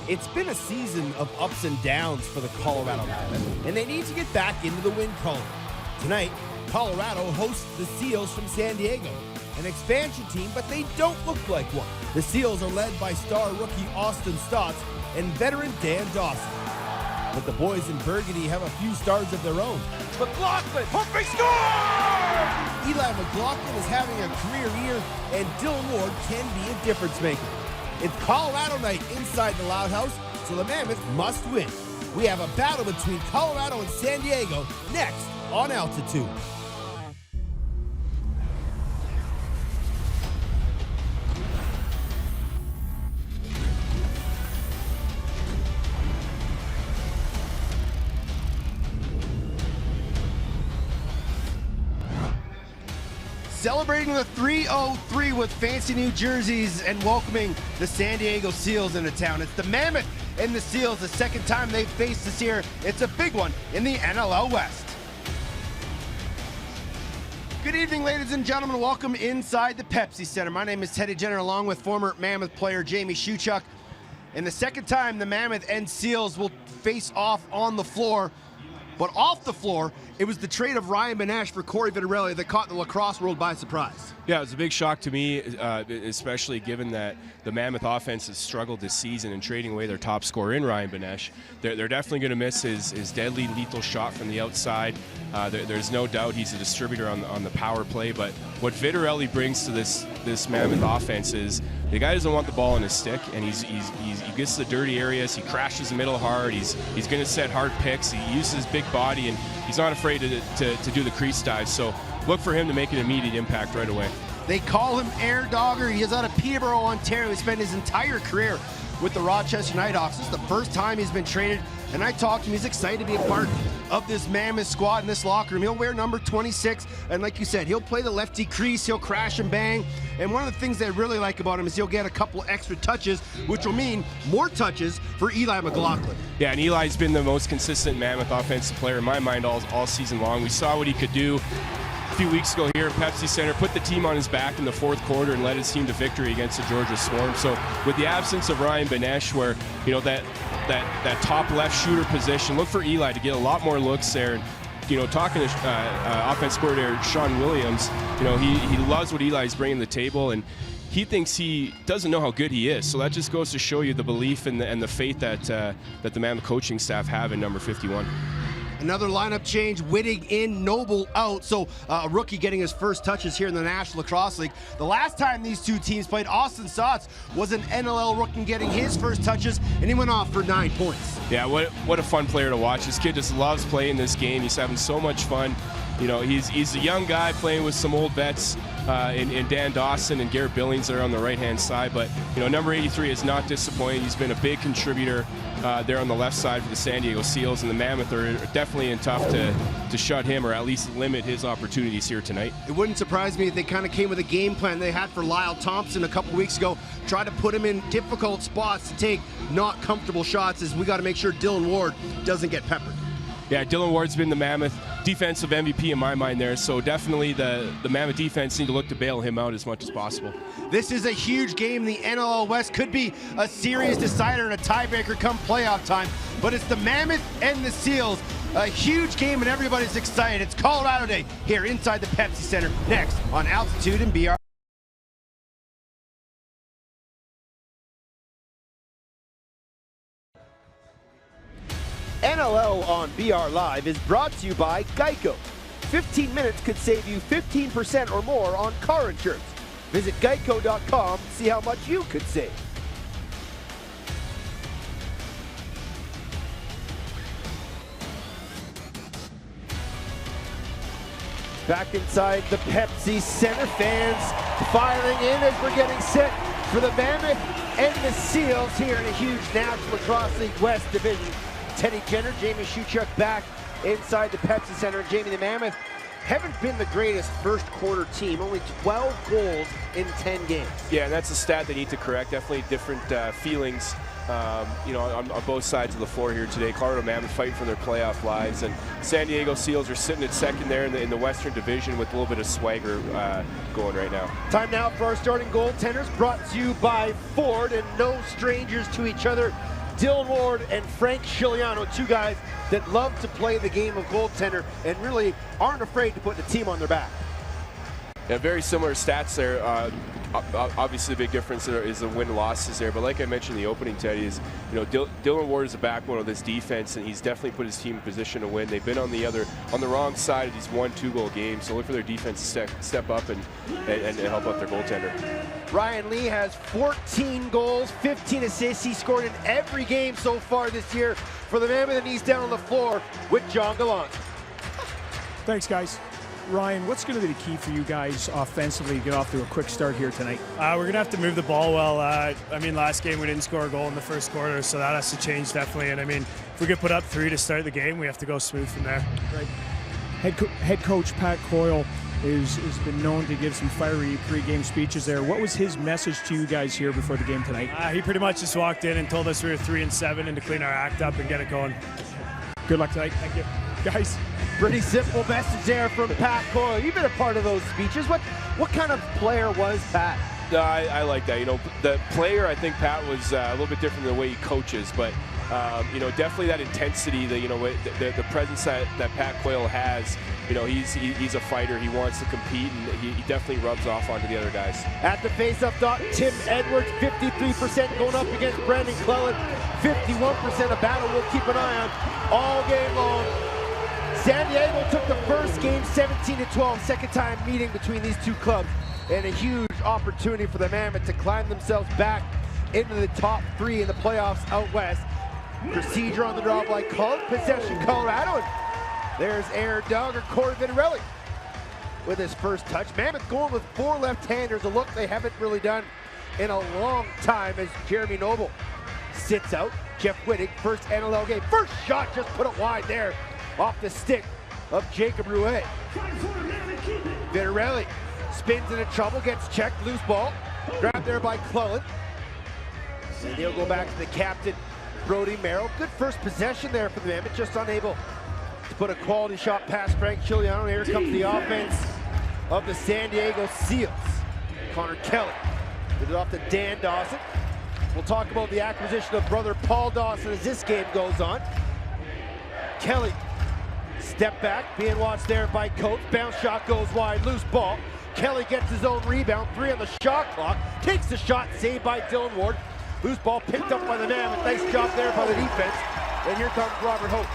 It's been a season of ups and downs for the Colorado Mammoth, and they need to get back into the win column. Tonight, Colorado hosts the Seals from San Diego, an expansion team, but they don't look like one. The Seals are led by star rookie Austin Stotts and veteran Dan Dawson. But the boys in Burgundy have a few stars of their own. McLaughlin, perfect score! Eli McLaughlin is having a career year, and Dylan Ward can be a difference maker. It's Colorado night inside the Loud House, so the Mammoth must win. We have a battle between Colorado and San Diego next on Altitude. Celebrating the 303 with fancy new jerseys and welcoming the San Diego Seals into town. It's the Mammoth and the Seals, the second time they've faced this year. It's a big one in the NLL West. Good evening, ladies and gentlemen. Welcome inside the Pepsi Center. My name is Teddy Jenner, along with former Mammoth player Jamie Shuchuk. And the second time the Mammoth and Seals will face off on the floor. But off the floor, it was the trade of Ryan Benesch for Corey Vitarelli that caught the lacrosse world by surprise. Yeah, it was a big shock to me, especially given that the Mammoth offense has struggled this season in trading away their top scorer in Ryan Benesch. They're definitely going to miss his deadly, lethal shot from the outside. There's no doubt he's a distributor on the power play, but what Vitarelli brings to this Mammoth offense is the guy doesn't want the ball in his stick, and he gets to the dirty areas, he crashes the middle hard, he's going to set hard picks, he uses his big body, and he's not afraid to do the crease dive. So look for him to make an immediate impact right away. They call him Air Dogger. He is out of Peterborough, Ontario. He spent his entire career with the Rochester Nighthawks. This is the first time he's been traded, and I talked to him. He's excited to be a part of this Mammoth squad in this locker room. He'll wear number 26, and like you said, he'll play the lefty crease, he'll crash and bang, and one of the things that I really like about him is he'll get a couple extra touches, which will mean more touches for Eli McLaughlin. Yeah, and Eli's been the most consistent Mammoth offensive player in my mind all season long. We saw what he could do a few weeks ago here at Pepsi Center, put the team on his back in the fourth quarter and led his team to victory against the Georgia Swarm. So with the absence of Ryan Benesch, where that top left shooter position, look for Eli to get a lot more looks there. And talking to offense coordinator Sean Williams, he loves what Eli's bringing to the table, and he thinks he doesn't know how good he is. So that just goes to show you the belief and the faith that the Mammoth coaching staff have in number 51. Another lineup change, Whitting in, Noble out. So a rookie getting his first touches here in the National Lacrosse League. The last time these two teams played, Austin Stotts was an NLL rookie getting his first touches, and he went off for 9 points. Yeah, what a fun player to watch. This kid just loves playing this game. He's having so much fun. He's a young guy playing with some old vets in Dan Dawson and Garrett Billings that are on the right-hand side. But, number 83 is not disappointing. He's been a big contributor there on the left side for the San Diego Seals, and the Mammoth are definitely in tough to shut him or at least limit his opportunities here tonight. It wouldn't surprise me if they kind of came with a game plan they had for Lyle Thompson a couple weeks ago, try to put him in difficult spots to take not comfortable shots, as we got to make sure Dylan Ward doesn't get peppered. Yeah, Dylan Ward's been the Mammoth defensive MVP in my mind there, so definitely the Mammoth defense need to look to bail him out as much as possible. This is a huge game. The NLL West could be a series decider and a tiebreaker come playoff time, but it's the Mammoth and the Seals. A huge game, and everybody's excited. It's Colorado Day here inside the Pepsi Center, next on Altitude and BR. NLL on BR Live is brought to you by Geico. 15 minutes could save you 15% or more on car insurance. Visit geico.com to see how much you could save. Back inside the Pepsi Center, fans filing in as we're getting set for the Mammoth and the Seals here in a huge National Lacrosse League West division. Teddy Jenner, Jamie Shuchuk back inside the Pepsi Center. And Jamie, the Mammoth haven't been the greatest first quarter team, only 12 goals in 10 games. Yeah, and that's a stat they need to correct. Definitely different feelings, on both sides of the floor here today. Colorado Mammoth fighting for their playoff lives, and San Diego Seals are sitting at second there in the Western Division with a little bit of swagger going right now. Time now for our starting goaltenders, brought to you by Ford, and no strangers to each other. Dylan Ward and Frank Chiliano, two guys that love to play the game of goaltender and really aren't afraid to put the team on their back. Yeah, very similar stats there. Obviously, the big difference there is the win-losses there. But like I mentioned in the opening, Teddy, is Dylan Ward is the backbone of this defense, and he's definitely put his team in position to win. They've been on the wrong side of these 1-2 goal games, so look for their defense to step up and help out their goaltender. Ryan Lee has 14 goals, 15 assists. He scored in every game so far this year for the Mammoth, and he's down on the floor with John Gallant. Thanks, guys. Ryan, what's going to be the key for you guys offensively to get off to a quick start here tonight? We're going to have to move the ball well. I mean, last game we didn't score a goal in the first quarter, so that has to change definitely. And I mean, if we could put up 3 to start the game, we have to go smooth from there. Right. Head coach Pat Coyle has been known to give some fiery pre-game speeches there. What was his message to you guys here before the game tonight? He pretty much just walked in and told us we were 3-7 and to clean our act up and get it going. Good luck tonight. Thank you. Guys. Pretty simple message there from Pat Coyle. You've been a part of those speeches. What kind of player was Pat? I like that. The player, I think Pat was a little bit different than the way he coaches, but definitely that intensity, the presence that Pat Coyle has. He's a fighter. He wants to compete, and he definitely rubs off onto the other guys. At the face-off dot, Tim Edwards, 53% going up against Brandon Clelland, 51%. A battle we'll keep an eye on all game long. San Diego took the first game 17-12, second time meeting between these two clubs, and a huge opportunity for the Mammoth to climb themselves back into the top 3 in the playoffs out west. Procedure on the draw by possession Colorado. And there's Aaron Dogger, Corey Vitarelli with his first touch. Mammoth going with 4 left-handers, a look they haven't really done in a long time as Jeremy Noble sits out. Jeff Wittig, first NLL game, first shot, just put it wide there off the stick of Jacob Rouet. Vitarelli spins into trouble, gets checked, loose ball, grabbed there by Clelland. And he'll go back to the captain, Brody Merrill. Good first possession there for the Mammoth, just unable to put a quality shot past Frank Chiliano. Here comes the offense of the San Diego Seals. Connor Kelly did it off to Dan Dawson. We'll talk about the acquisition of brother Paul Dawson as this game goes on. Kelly, step back, being watched there by Coates. Bounce shot goes wide, loose ball. Kelly gets his own rebound, 3 on the shot clock. Takes the shot, saved by Dylan Ward. Loose ball picked up by the Mammoth. Nice job there by the defense. And here comes Robert Hope.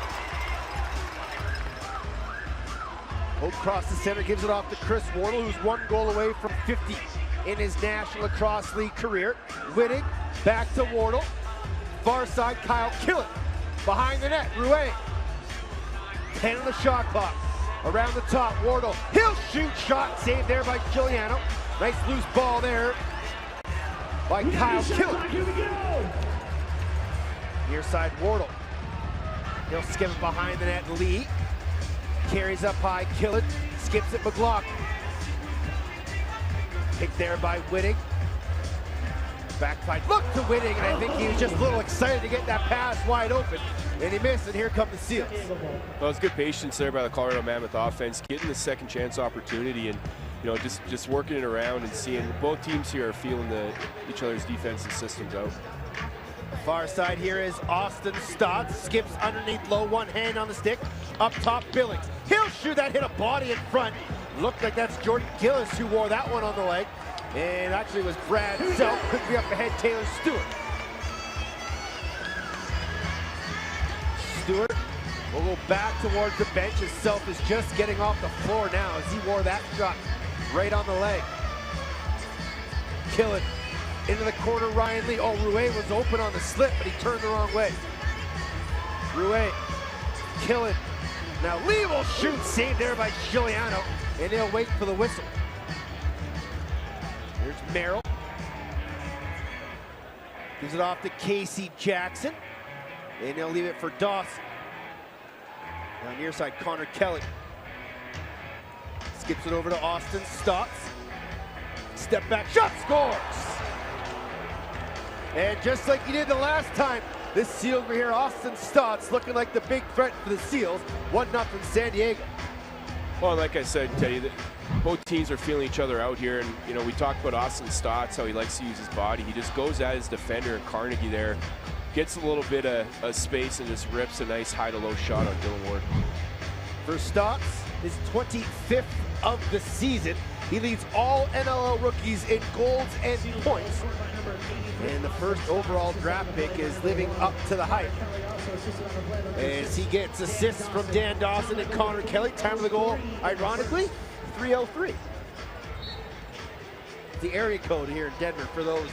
Hope across the center, gives it off to Chris Wardle, who's 1 goal away from 50 in his National Lacrosse League career. Wittig, back to Wardle. Far side, Kyle Killen. Behind the net, Rouet. 10 on the shot clock. Around the top, Wardle. He'll shoot, shot saved there by Chiliano. Nice loose ball there by Kyle Killen. Near side, Wardle. He'll skip it behind the net, Lee. Carries up high, Killen. Skips it, McLaughlin. Picked there by Wittig. Backside, look to Wittig, and I think he was just a little excited to get that pass wide open, and he missed, and here come the Seals. Well, it's good patience there by the Colorado Mammoth offense, getting the second chance opportunity, and just working it around and seeing both teams here are feeling each other's defensive systems out. Far side here is Austin Stotts, skips underneath low, 1 hand on the stick. Up top, Billings. He'll shoot that, hit a body in front. Looked like that's Jordan Gillis who wore that one on the leg. And actually it was Brad Self, could be up ahead, Taylor Stewart. Stewart will go back towards the bench as Self is just getting off the floor now as he wore that shot right on the leg. Killen into the corner, Ryan Lee. Oh, Rouet was open on the slip, but he turned the wrong way. Rouet, Killen. Now Lee will shoot, saved there by Chiliano, and he'll wait for the whistle. Here's Merrill. Gives it off to Casey Jackson, and he'll leave it for Dawson. Now near side, Connor Kelly. Skips it over to Austin Stotts. Step back, shot, scores! And just like he did the last time, this Seals were here, Austin Stotts looking like the big threat for the Seals. 1-0 San Diego. Well, like I said, Teddy, both teams are feeling each other out here, and we talked about Austin Stotts, how he likes to use his body. He just goes at his defender, Carnegie there, gets a little bit of space and just rips a nice high-to-low shot on Dylan Ward. For Stotts, his 25th of the season. He leads all NLL rookies in goals and points. And the first overall draft pick is living up to the hype. As he gets assists from Dan Dawson and Connor Kelly. Time of the goal, ironically, 3:03. The area code here in Denver for those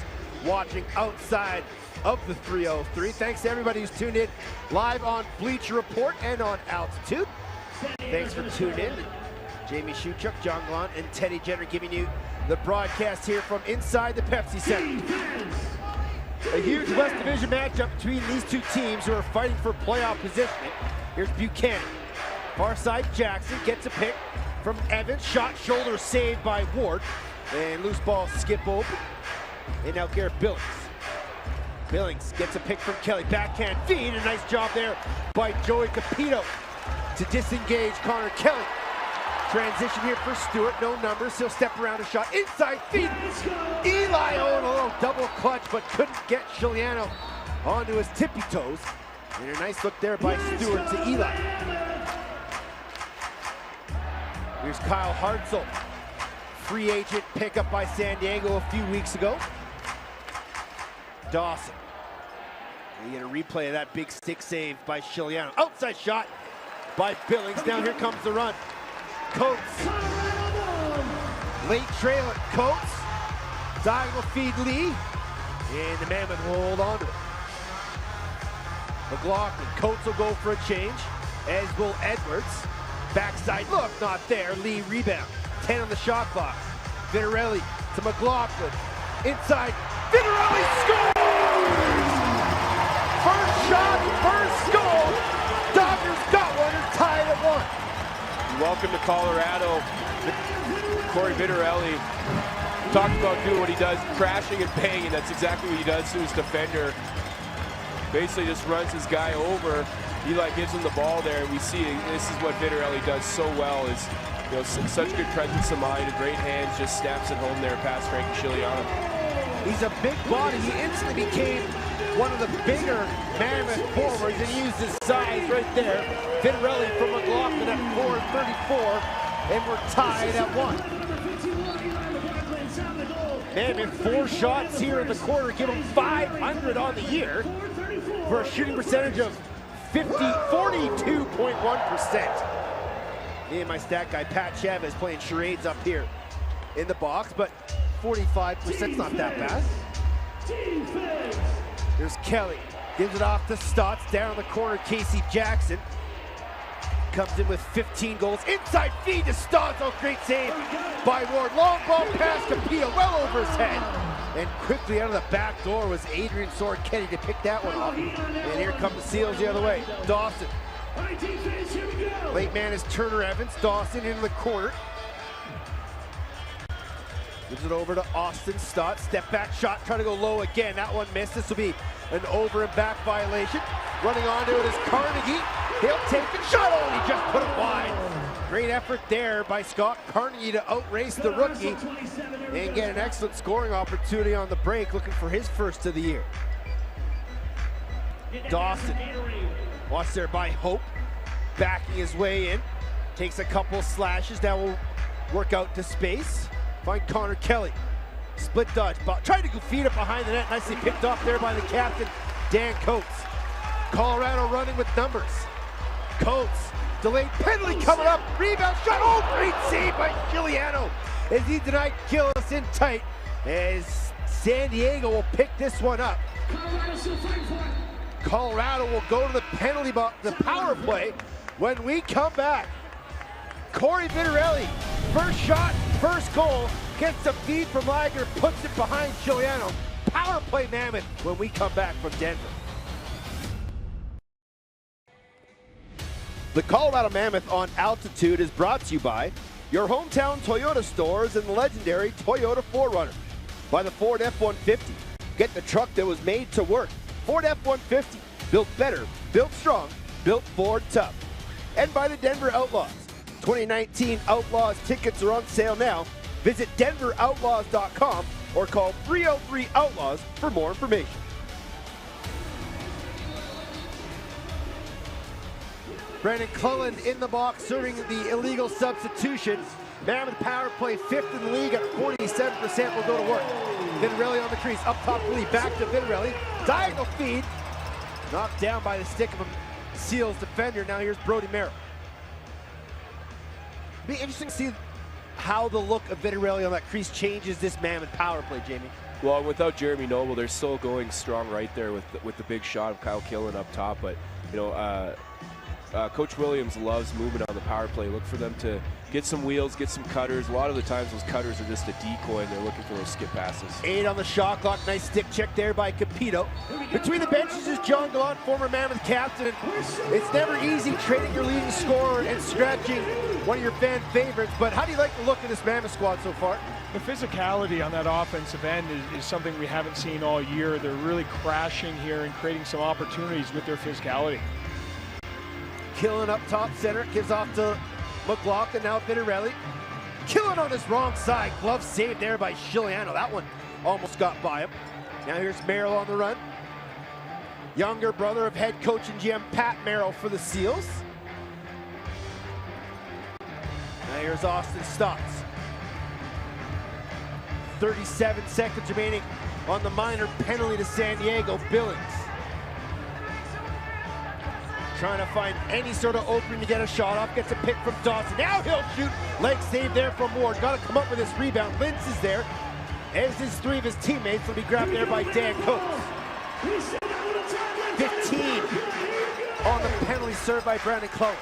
watching outside of the 3:03. Thanks to everybody who's tuned in live on Bleacher Report and on Altitude. Thanks for tuning in. Jamie Shuchuk, John Gallant, and Teddy Jenner giving you the broadcast here from inside the Pepsi Center. A huge West Division matchup between these two teams who are fighting for playoff positioning. Here's Buchanan. Far side, Jackson gets a pick from Evans. Shot, shoulder saved by Ward. And loose ball skip open. And now Garrett Billings. Billings gets a pick from Kelly. Backhand feed. A nice job there by Joey Capito to disengage Connor Kelly. Transition here for Stewart, no numbers, he'll step around a shot, inside feed, Eli Owen, a little double clutch, but couldn't get Chiliano onto his tippy toes. And a nice look there by Stewart to Eli. Here's Kyle Hartzell, free agent pickup by San Diego a few weeks ago. Dawson, you get a replay of that big stick save by Chiliano. Outside shot by Billings, now here comes the run. Coates, late trailer, Coates, diagonal feed Lee, and the Mammoth will hold on to it. McLaughlin, Coates will go for a change, as will Edwards. Backside look, not there, Lee rebound. 10 on the shot clock. Vitarelli to McLaughlin, inside, Vitarelli scores! First shot, first goal, Dodgers got one and tied at 1. Welcome to Colorado. Corey Vitarelli talked about doing what he does, crashing and banging. That's exactly what he does to his defender. Basically just runs his guy over. Eli gives him the ball there, and we see this is what Vitarelli does so well, is such good presence of mind, great hands, just snaps it home there past Frankie Chiliano. He's a big body. He instantly became one of the bigger Mammoth forwards, and he used his size right there. Vitarelli from McLaughlin at 4:34, and we're tied at 1. Mammoth 4 shots here in the quarter, give him 500 on the year for a shooting percentage of 42.1%. Me and my stat guy Pat Chavez playing charades up here in the box, but 45%'s not that bad. There's Kelly, gives it off to Stotts, down in the corner, Casey Jackson. Comes in with 15 goals, inside feed to Stotts, oh great save by Ward. Long ball pass to Pia, well over his head. And quickly out of the back door was Adrian Sorketti to pick that one off. And here come the Seals the other way. Dawson. Late man is Turner Evans, Dawson into the corner. Gives it over to Austin Stott. Step back shot, trying to go low again. That one missed. This will be an over and back violation. Running onto it is Carnegie. He'll take the shot. Oh, and he just put it wide. Great effort there by Scott Carnegie to outrace the rookie and get an excellent scoring opportunity on the break, looking for his first of the year. Dawson, watched there by Hope, backing his way in. Takes a couple slashes. Now will work out to space. Find Connor Kelly. Split dodge. Trying to feed it behind the net. Nicely picked off there by the captain, Dan Coates. Colorado running with numbers. Coates, delayed penalty coming up. Rebound shot. Oh, great save by Chiliano as he denied Gillis in tight. As San Diego will pick this one up. Colorado will go to the penalty box, the power play, when we come back. Corey Vitarelli, first shot, first goal, gets the feed from Liger, puts it behind Chiliano. Power play Mammoth when we come back from Denver. The Colorado Mammoth on Altitude is brought to you by your hometown Toyota stores and the legendary Toyota 4Runner. By the Ford F-150. Get the truck that was made to work. Ford F-150. Built better, built strong, built Ford tough. And by the Denver Outlaws. 2019 Outlaws tickets are on sale now. Visit DenverOutlaws.com or call 303-OUTLAWS for more information. Brandon Cullen in the box, serving the illegal substitution. Mammoth power play 5th in the league at 47% will go to work. Vitarelli on the crease, up top to Lee, back to Vitarelli. Diagonal feed, knocked down by the stick of a Seals defender. Now here's Brody Merrill. Be interesting to see how the look of Vitarelli on that crease changes this Mammoth power play, Jamie. Well, without Jeremy Noble, they're still going strong right there with the big shot of Kyle Killen up top. But you know, Coach Williams loves movement on the power play. Look for them to get some wheels, get some cutters. A lot of the times those cutters are just a decoy and they're looking for those skip passes. 8 on the shot clock. Nice stick check there by Capito. Between the benches is John Gallant, former Mammoth captain. It's never easy trading your leading scorer and scratching one of your fan favorites. But how do you like the look of this Mammoth squad so far? The physicality on that offensive end is something we haven't seen all year. They're really crashing here and creating some opportunities with their physicality. Killen up top center, gives off to McLaughlin, now Vitarelli. Killen on his wrong side, glove saved there by Chiliano. That one almost got by him. Now here's Merrill on the run. Younger brother of head coach and GM Pat Merrill for the Seals. Now here's Austin Stotts. 37 seconds remaining on the minor penalty to San Diego. Billings trying to find any sort of opening to get a shot off. Gets a pick from Dawson. Now he'll shoot. Leg save there from Ward. Got to come up with this rebound. Lintz is there, as is 3 of his teammates. Will be grabbed there by Dan Coates. 15 on the penalty served by Brandon Cullen.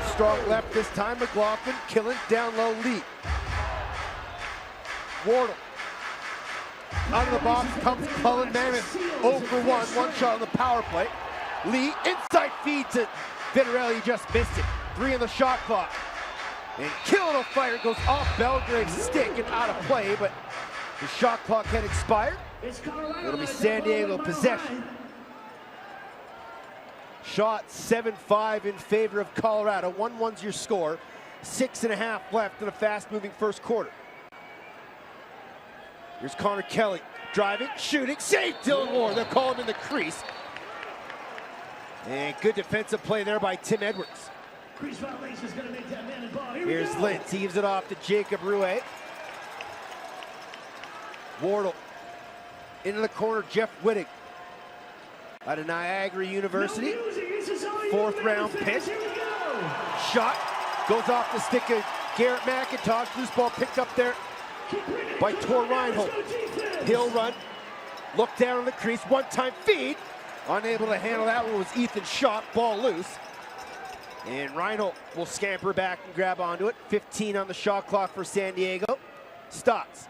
Strong left this time. McLaughlin, Killen, down low, Lee. Wardle. Out of the box comes Cullen. Mammoth 0 for 1 shot on the power play. Lee, inside feed to Vitarelli, just missed it. 3 on the shot clock. And Killen will fire, goes off Belgrave's stick and out of play, but the shot clock had expired. It'll be San Diego possession. Shot 7-5 in favor of Colorado. 1-1's your score. 6.5 left in a fast-moving first quarter. Here's Connor Kelly, driving, shooting, save Dylan Ward. They'll call him in the crease. And good defensive play there by Tim Edwards. Here's Lintz, heaves it off to Jacob Rouet. Wardle, into the corner, Jeff Whitting. Out of Niagara University, 4th round pick. Shot, goes off the stick of Garrett McIntosh. Loose ball picked up there by Tor Reinhold. He'll run, look down on the crease, one-time feed. Unable to handle that one was Ethan Schott, ball loose. And Reinhold will scamper back and grab onto it. 15 on the shot clock for San Diego. Stotts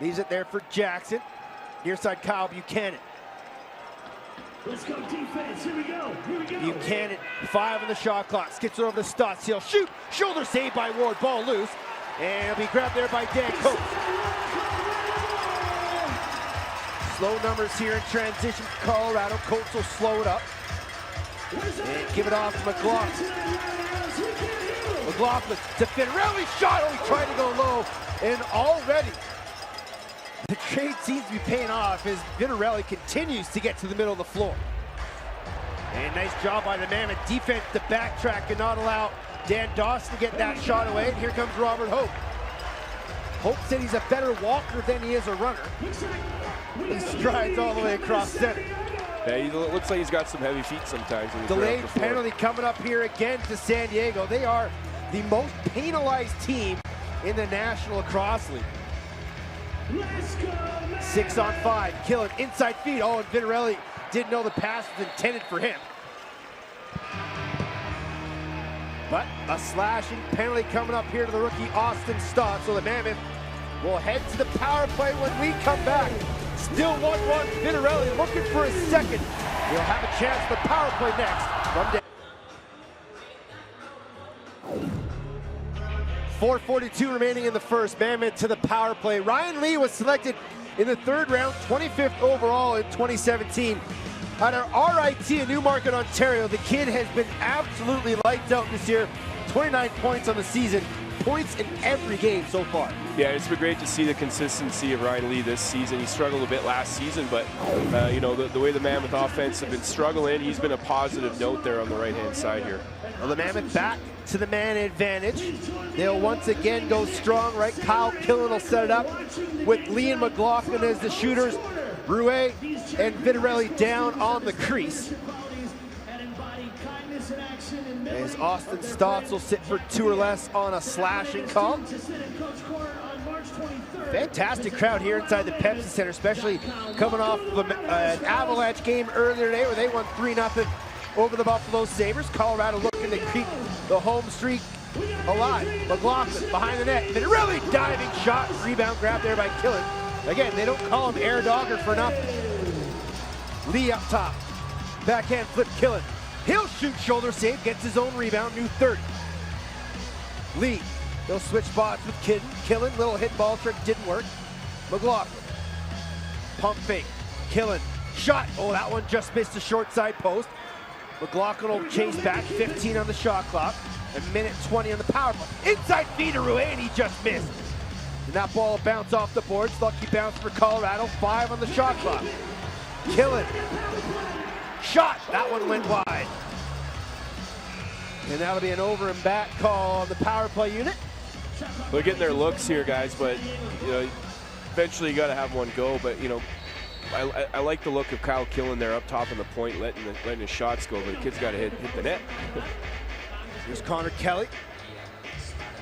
leaves it there for Jackson. Near side Kyle Buchanan. Let's go defense, here we go. Buchanan, 5 on the shot clock. Skips it over to Stotts, he'll shoot. Shoulder saved by Ward, ball loose. And it'll be grabbed there by Dan Coates. Slow numbers here in transition for Colorado. Coates will slow it up. And give it off to McLaughlin. McLaughlin to Vitarelli, shot, oh, he tried to go low. And already the trade seems to be paying off as Vitarelli continues to get to the middle of the floor. And nice job by the Mammoth defense to backtrack and not allow Dan Dawson to get that shot away. And here comes Robert Hope. Hope said he's a better walker than he is a runner. He strides all the way across center. Yeah, he looks like he's got some heavy feet sometimes. Delayed penalty coming up here again to San Diego. They are the most penalized team in the National Lacrosse League. 6 on 5, Killen, inside feed. Oh, and Vitarelli didn't know the pass was intended for him. But a slashing penalty coming up here to the rookie Austin Stott. So the Mammoth will head to the power play when we come back. Still 1-1, Vitarelli looking for a second. He'll have a chance for the power play next from Dan. 4:42 remaining in the first. Mammoth to the power play. Ryan Lee was selected in the 3rd round, 25th overall in 2017. At our RIT in Newmarket, Ontario, the kid has been absolutely lights out this year. 29 points on the season. points in every game so far. Yeah, it's been great to see the consistency of Ryan Lee this season. He struggled a bit last season, but you know, the way the Mammoth offense have been struggling, he's been a positive note there on the right-hand side here. Well, the Mammoth back to the man advantage. They'll once again go strong, right? Kyle Killen will set it up with Lee and McLaughlin as the shooters. Rouet and Vitarelli down on the crease. As Austin Stotts will sit for 2 or less on a slashing call. Fantastic crowd here inside the Pepsi Center, especially coming off of an Avalanche game earlier today where they won 3-0 over the Buffalo Sabres. Colorado looking to keep the home streak alive. McLaughlin behind the net. Vitarelli diving shot. Rebound grab there by Killen. Again, they don't call him Air Dogger for nothing. Lee up top. Backhand flip Killen. He'll shoot shoulder save, gets his own rebound, new 30. Lee, they'll switch spots with Killen. Little hit ball trick didn't work. McLaughlin. Pump fake. Killen. Shot. Oh, that one just missed the short side post. McLaughlin will chase back. 15 on the shot clock. A minute 20 on the power play. Inside feed to Rouet, and he just missed. And that ball will bounce off the boards. Lucky bounce for Colorado. 5 on the shot clock. Killen. Shot. That one went wide. And that'll be an over and back call on the power play unit. They're getting their looks here, guys, but you know, eventually you got to have one go. But you know, I like the look of Kyle Killen there up top on the point, letting his shots go, but the kid's got to hit the net. Here's Connor Kelly.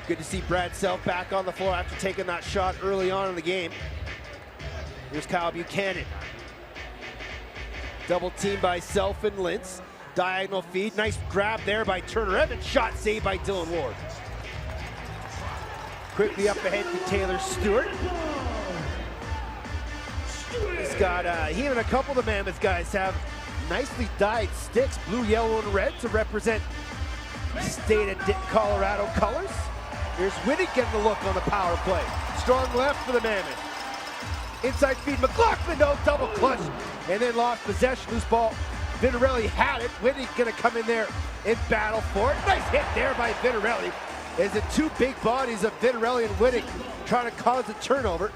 Good to see Brad Self back on the floor after taking that shot early on in the game. Here's Kyle Buchanan. Double team by Self and Lintz. Diagonal feed. Nice grab there by Turner Evans. Shot saved by Dylan Ward. Quickly up ahead to Taylor Stewart. He's got, he and a couple of the Mammoth guys have nicely dyed sticks, blue, yellow, and red to represent state of Colorado colors. Here's Wittig getting the look on the power play. Strong left for the Mammoth. Inside feed, McLaughlin, no, double clutch, and then lost possession, loose ball. Vitarelli had it. Wittig gonna come in there and battle for it. Nice hit there by Vitarelli. As the two big bodies of Vitarelli and Wittig trying to cause a turnover.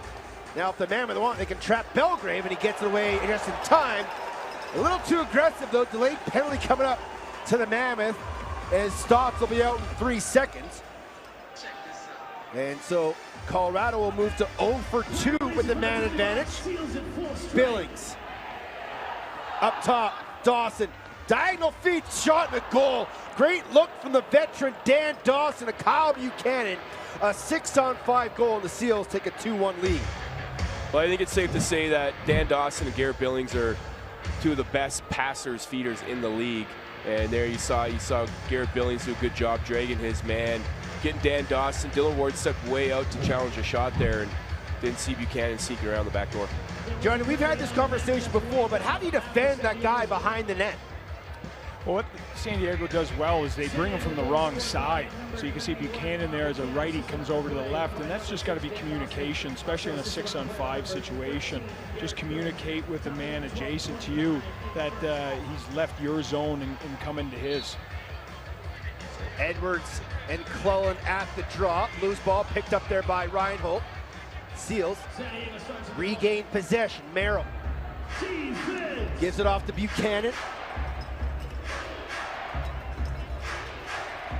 Now if the Mammoth want, they can trap Belgrave, and he gets it away just in time. A little too aggressive though, delayed penalty coming up to the Mammoth as Stotts will be out in 3 seconds. And so Colorado will move to 0 for 2 with the man advantage. Billings. Up top, Dawson. Diagonal feed, shot and a goal. Great look from the veteran Dan Dawson to Kyle Buchanan. A 6-on-5 goal, and the Seals take a 2-1 lead. Well, I think it's safe to say that Dan Dawson and Garrett Billings are two of the best passers, feeders in the league. And there you saw Garrett Billings do a good job dragging his man, getting Dan Dawson. Dylan Ward stepped way out to challenge a shot there and didn't see Buchanan sneaking around the back door. Johnny, we've had this conversation before, but how do you defend that guy behind the net? Well, what San Diego does well is they bring him from the wrong side. So you can see Buchanan there as a righty comes over to the left, and that's just got to be communication, especially in a 6-on-5 situation. Just communicate with the man adjacent to you that he's left your zone and come into his. Edwards and Clellan at the drop. Loose ball picked up there by Reinhold. Seals regain possession. Merrill gives it off to Buchanan.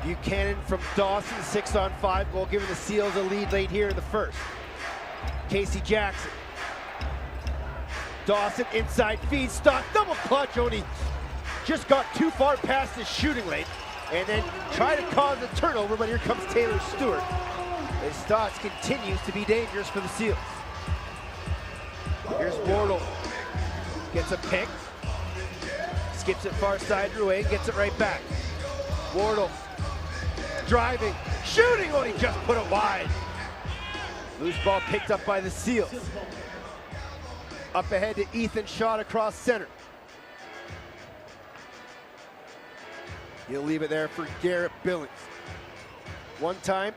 Buchanan from Dawson, 6-on-5 goal, giving the Seals a lead late here in the first. Casey Jackson. Dawson inside feed, stop, double clutch, only just got too far past his shooting lane, and then try to cause a turnover, but here comes Taylor Stewart. As Stotts continues to be dangerous for the Seals. Here's Wardle, gets a pick, skips it far side, Rouet gets it right back. Wardle. Driving, shooting, oh, he just put it wide. Loose ball picked up by the Seals. Up ahead to Ethan, shot across center. He'll leave it there for Garrett Billings. One time,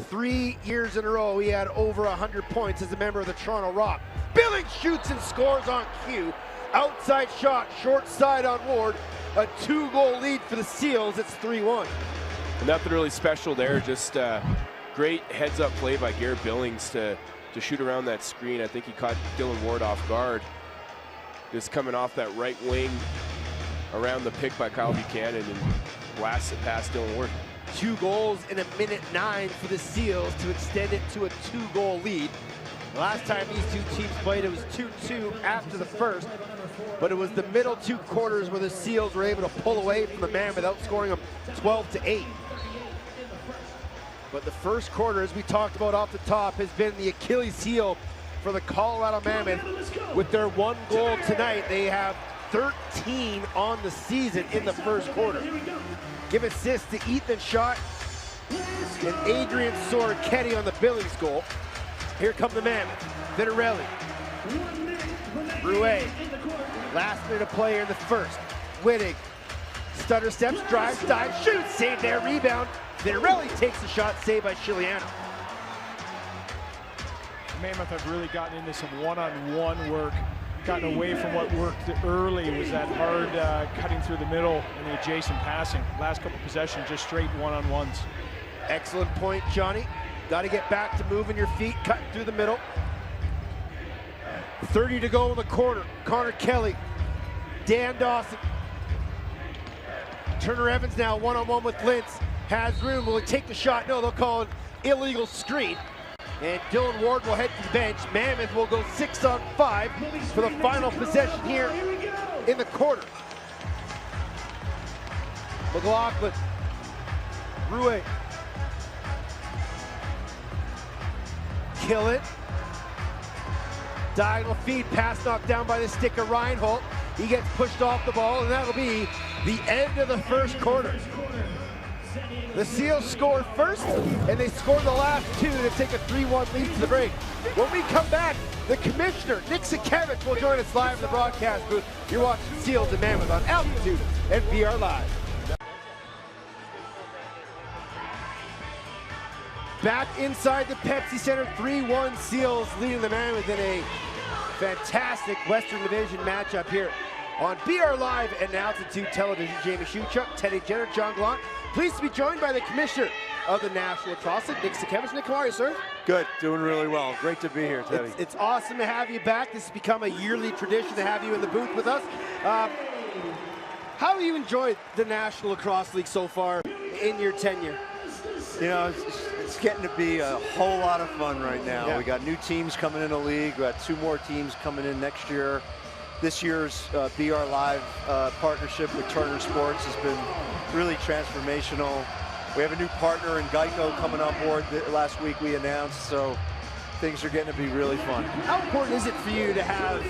3 years in a row, he had over 100 points as a member of the Toronto Rock. Billings shoots and scores on cue. Outside shot, short side on Ward. A 2-goal lead for the Seals, it's 3-1. Nothing really special there, just Great heads-up play by Garrett Billings to shoot around that screen. I think he caught Dylan Ward off guard. Just coming off that right wing around the pick by Kyle Buchanan and blasts it past Dylan Ward. 2 goals in a minute 9 for the Seals to extend it to a 2-goal lead. Last time these two teams played, it was 2-2 after the first, but it was the middle 2 quarters where the Seals were able to pull away from the Mammoth, outscoring them 12-8. But the first quarter, as we talked about off the top, has been the Achilles heel for the Colorado Mammoth. With their 1 goal tonight, they have 13 on the season in the first quarter. Give assists to Ethan Schott and Adrian Soroketti on the Billings goal. Here come the Mammoth. Vitarelli. Rouet. Last minute of play in the first. Wittig. Stutter steps, drives, dives, shoots. Save there, rebound. Vitarelli takes the shot, saved by Chiliano. Mammoth have really gotten into some one-on-one work, gotten away from what worked early, was that hard cutting through the middle and the adjacent passing. Last couple possessions, just straight one-on-ones. Excellent point, Johnny. Got to get back to moving your feet, cutting through the middle. 30 to go in the quarter. Connor Kelly, Dan Dawson. Turner Evans now one-on-one with Lintz. Has room, will he take the shot? No, they'll call an illegal screen. And Dylan Ward will head to the bench. Mammoth will go 6-on-5 for the final possession here in the quarter. McLaughlin, Rouet. Kill it. Diagonal feed, pass knocked down by the stick of Reinhold. He gets pushed off the ball, and that'll be the end of the first quarter. The Seals score first, and they score the last 2 to take a 3-1 lead to the break. When we come back, the commissioner, Nick Sakevich, will join us live in the broadcast booth. You're watching Seals and Mammoth on Altitude and VR Live. Back inside the Pepsi Center, 3-1 Seals leading the Mammoth in a fantastic Western Division matchup here on BR Live and Altitude Television. Jamie Shuchuk, Teddy Jenner, John Gallant. Pleased to be joined by the commissioner of the National Lacrosse League, Nick Sakevich. Nick, how are you, sir? Good, doing really well. Great to be here, Teddy. It's awesome to have you back. This has become a yearly tradition to have you in the booth with us. How have you enjoyed the National Lacrosse League so far in your tenure? You know, it's getting to be a whole lot of fun right now. Yeah. We got new teams coming in the league. We got 2 more teams coming in next year. This year's BR Live partnership with Turner Sports has been really transformational. We have a new partner in Geico coming on board last week we announced, so things are getting to be really fun. How important is it for you to have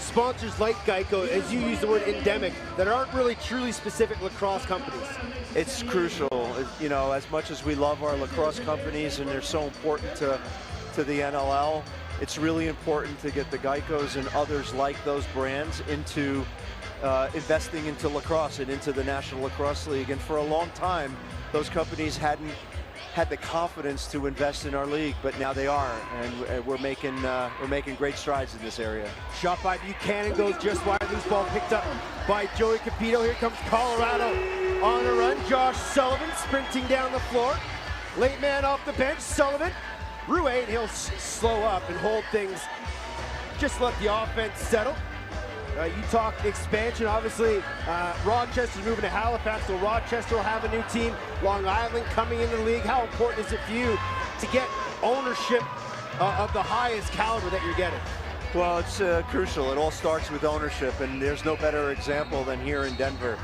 sponsors like Geico, as you use the word endemic, that aren't really truly specific lacrosse companies? It's crucial. You know, as much as we love our lacrosse companies and they're so important to the NLL, it's really important to get the Geicos and others like those brands into investing into lacrosse and into the National Lacrosse League. And for a long time, those companies hadn't had the confidence to invest in our league, but now they are, and we're making great strides in this area. Shot by Buchanan goes just wide. Loose ball picked up by Joey Capito. Here comes Colorado on a run. Josh Sullivan sprinting down the floor. Late man off the bench. Sullivan. Rouet, and he'll slow up and hold things. Just let the offense settle. You talk expansion, obviously. Rochester's moving to Halifax, so Rochester will have a new team. Long Island coming into the league. How important is it for you to get ownership of the highest caliber that you're getting? Well, it's crucial. It all starts with ownership, and there's no better example than here in Denver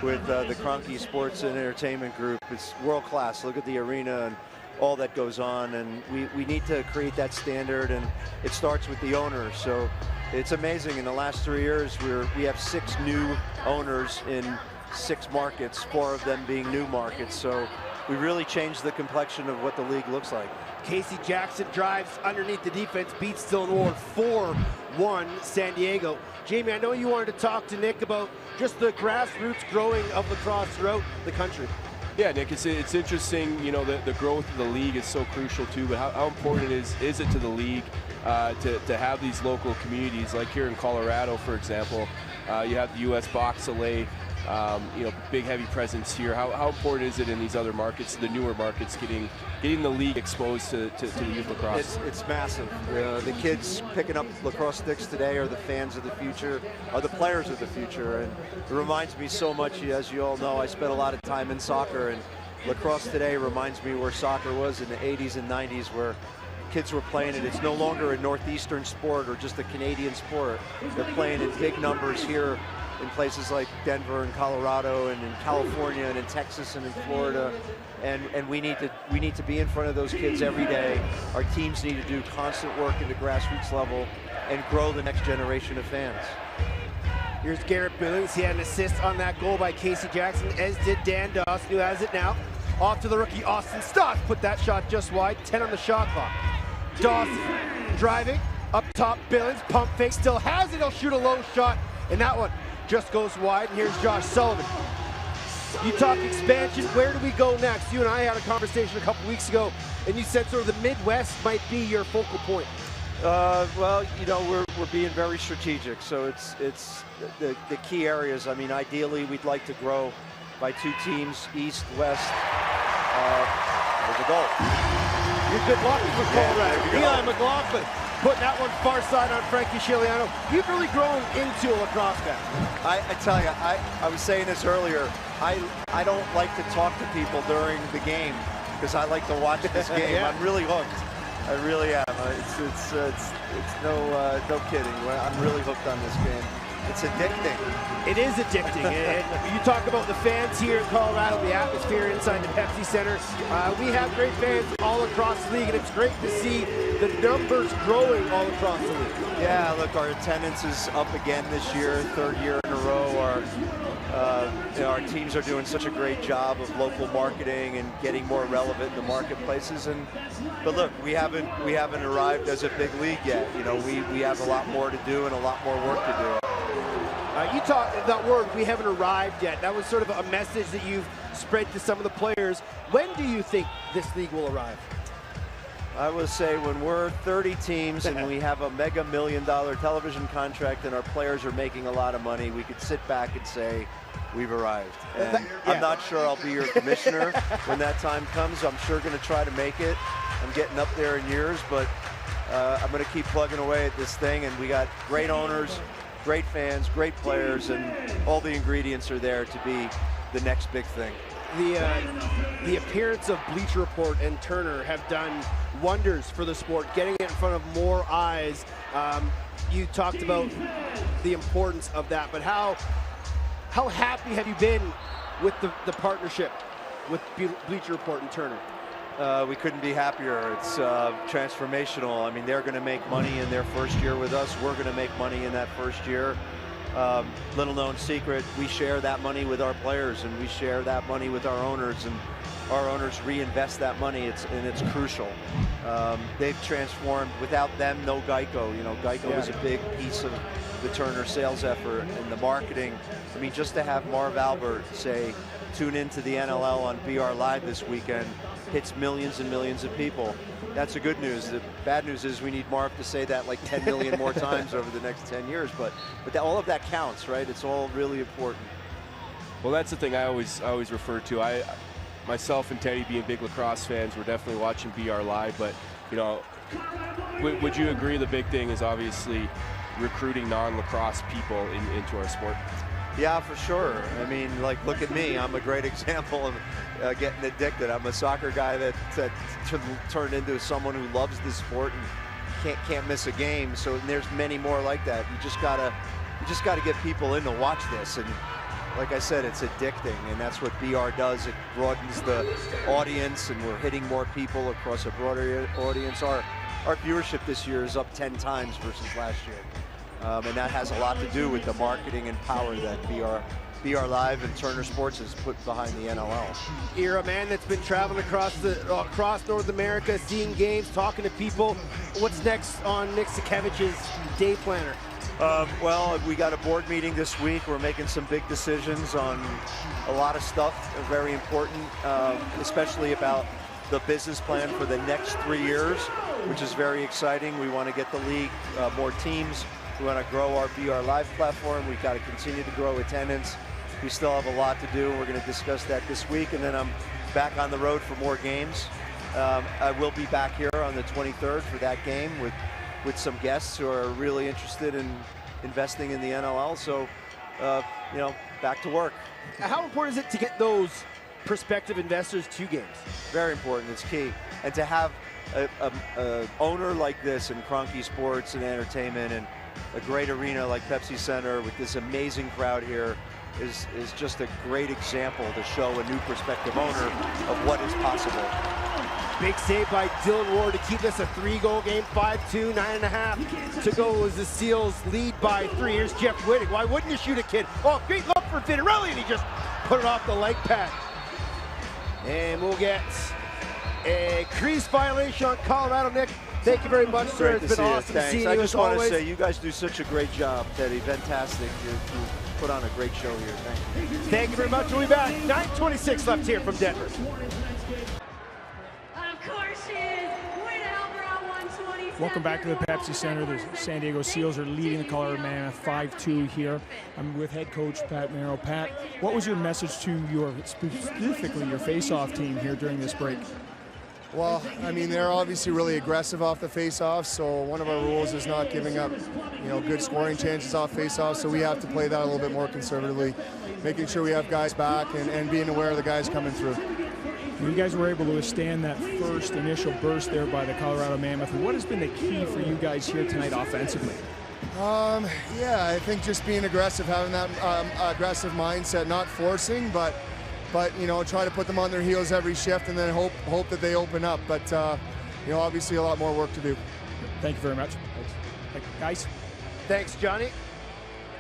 with the Kroenke Sports and Entertainment Group. It's world class. Look at the arena and all that goes on, and we need to create that standard, and it starts with the owners. So it's amazing. In the last 3 years, we have 6 new owners in 6 markets, 4 of them being new markets. So we really changed the complexion of what the league looks like. Casey Jackson drives underneath the defense, beats Dylan Ward 4-1 San Diego. Jamie, I know you wanted to talk to Nick about just the grassroots growing of lacrosse throughout the country. Yeah, Nick, it's interesting, you know, the growth of the league is so crucial too, but how important is it to the league to have these local communities, like here in Colorado, for example. You have the U.S. Box LA big heavy presence here. How important is it in these other markets, the newer markets, getting the league exposed to the youth lacrosse? It's massive. The kids picking up lacrosse sticks today are the fans of the future, are the players of the future, and it reminds me so much. As you all know, I spent a lot of time in soccer, and lacrosse today reminds me where soccer was in the 80s and 90s, where kids were playing it. It's no longer a northeastern sport or just a Canadian sport. They're playing in big numbers here in places like Denver and Colorado and in California and in Texas and in Florida, and we need to be in front of those kids every day. Our teams need to do constant work at the grassroots level and grow the next generation of fans. Here's Garrett Billings. He had an assist on that goal by Casey Jackson, as did Dan Dawson, who has it now. Off to the rookie Austin Stock. Put that shot just wide. 10 on the shot clock. Dawson driving up top. Billings pump fake, still has it. He'll shoot a low shot, and that one just goes wide. And here's Josh Sullivan. You talk expansion. Where do we go next? You and I had a conversation a couple weeks ago, and you said sort of the Midwest might be your focal point. Well, we're being very strategic. So it's the key areas. I mean, ideally, we'd like to grow by 2 teams, East, West. There's a goal. You're good luck for Colorado. Eli McLaughlin putting that one far side on Frankie Chiliano. You've really grown into a lacrosse guy. I tell you, I was saying this earlier. I don't like to talk to people during the game because I like to watch this game. Yeah. I'm really hooked. I really am. It's no kidding. I'm really hooked on this game. It's addicting. It is addicting. And you talk about the fans here in Colorado, the atmosphere inside the Pepsi Center. We have great fans all across the league, and it's great to see the numbers growing all across the league. Yeah, look, our attendance is up again this year, 3rd year in a row. Our teams are doing such a great job of local marketing and getting more relevant in the marketplaces. But look, we haven't arrived as a big league yet. We have a lot more to do and a lot more work to do. You talk that word, we haven't arrived yet. That was sort of a message that you've spread to some of the players. When do you think this league will arrive? I would say when we're 30 teams and we have a mega $1 million television contract and our players are making a lot of money, we could sit back and say, we've arrived. And I'm not sure I'll be your commissioner when that time comes. I'm sure going to try to make it. I'm getting up there in years, but I'm going to keep plugging away at this thing, and we got great owners, great fans, great players, and all the ingredients are there to be the next big thing. The appearance of Bleacher Report and Turner have done wonders for the sport, getting it in front of more eyes. You talked about the importance of that, but how happy have you been with the partnership with Bleacher Report and Turner? We couldn't be happier. It's transformational. I mean, they're going to make money in their first year with us. We're going to make money in that first year. Little known secret, we share that money with our players, and we share that money with our owners, and our owners reinvest that money. It's crucial. They've transformed. Without them, no Geico. Geico was a big piece of the Turner sales effort and the marketing. I mean, just to have Marv Albert say, tune into the NLL on BR Live this weekend, hits millions and millions of people. That's the good news. The bad news is we need Marv to say that like 10 million more times over the next 10 years. But all of that counts, right? It's all really important. Well, that's the thing I always refer to. Myself and Teddy being big lacrosse fans, we're definitely watching BR Live. But, would you agree the big thing is obviously recruiting non-lacrosse people into our sport? Yeah, for sure. I mean, look at me. I'm a great example of getting addicted. I'm a soccer guy that turned into someone who loves the sport and can't miss a game. So there's many more like that. You just gotta get people in to watch this. And like I said, it's addicting, and that's what BR does. It broadens the audience, and we're hitting more people across a broader audience. Our viewership this year is up 10 times versus last year. And that has a lot to do with the marketing and power that BR Live and Turner Sports has put behind the NLL. You're a man that's been traveling across North America, seeing games, talking to people. What's next on Nick Sakiewicz's day planner? Well, we got a board meeting this week. We're making some big decisions on a lot of stuff, very important, especially about the business plan for the next 3 years, which is very exciting. We want to get the league more teams. We want to grow our BR Live platform. We've got to continue to grow attendance. we still have a lot to do. We're going to discuss that this week, and then I'm back on the road for more games. I will be back here on the 23rd for that game with some guests who are really interested in investing in the NLL. So, you know, back to work. How important is it to get those prospective investors to games? Very important. It's key. And to have a owner like this in Kroenke Sports and Entertainment and a great arena like Pepsi Center with this amazing crowd here is just a great example to show a new prospective owner of what is possible. Big save by Dylan Ward to keep this a 3-goal game, 5-2, 9.5 to go as the Seals lead by 3. Here's Jeff Wittig. Why wouldn't you shoot a kid? Oh, great look for Vitarelli, and he just put it off the leg pad. And we'll get a crease violation on Colorado. Nick, thank you very much, sir. It's been awesome seeing you. I just want to say you guys do such a great job, Teddy. Fantastic. You put on a great show here. Thank you. Thank you very much. We'll be back. 9:26 left here from Denver. Welcome back to the Pepsi Center. The San Diego Seals are leading the Colorado Mammoth 5-2 here. I'm with head coach Pat Merrill. Pat, what was your message to specifically your face-off team here during this break? Well, I mean, they're obviously really aggressive off the face-off, so one of our rules is not giving up, you know, good scoring chances off face-off, so we have to play that a little bit more conservatively, making sure we have guys back and being aware of the guys coming through. You guys were able to withstand that first initial burst there by the Colorado Mammoth. What has been the key for you guys here tonight offensively? Yeah, I think just being aggressive, having that aggressive mindset, not forcing, but you know, try to put them on their heels every shift and then hope that they open up. But you know, obviously a lot more work to do. Thank you very much. Thanks. Guys. Thanks, Johnny.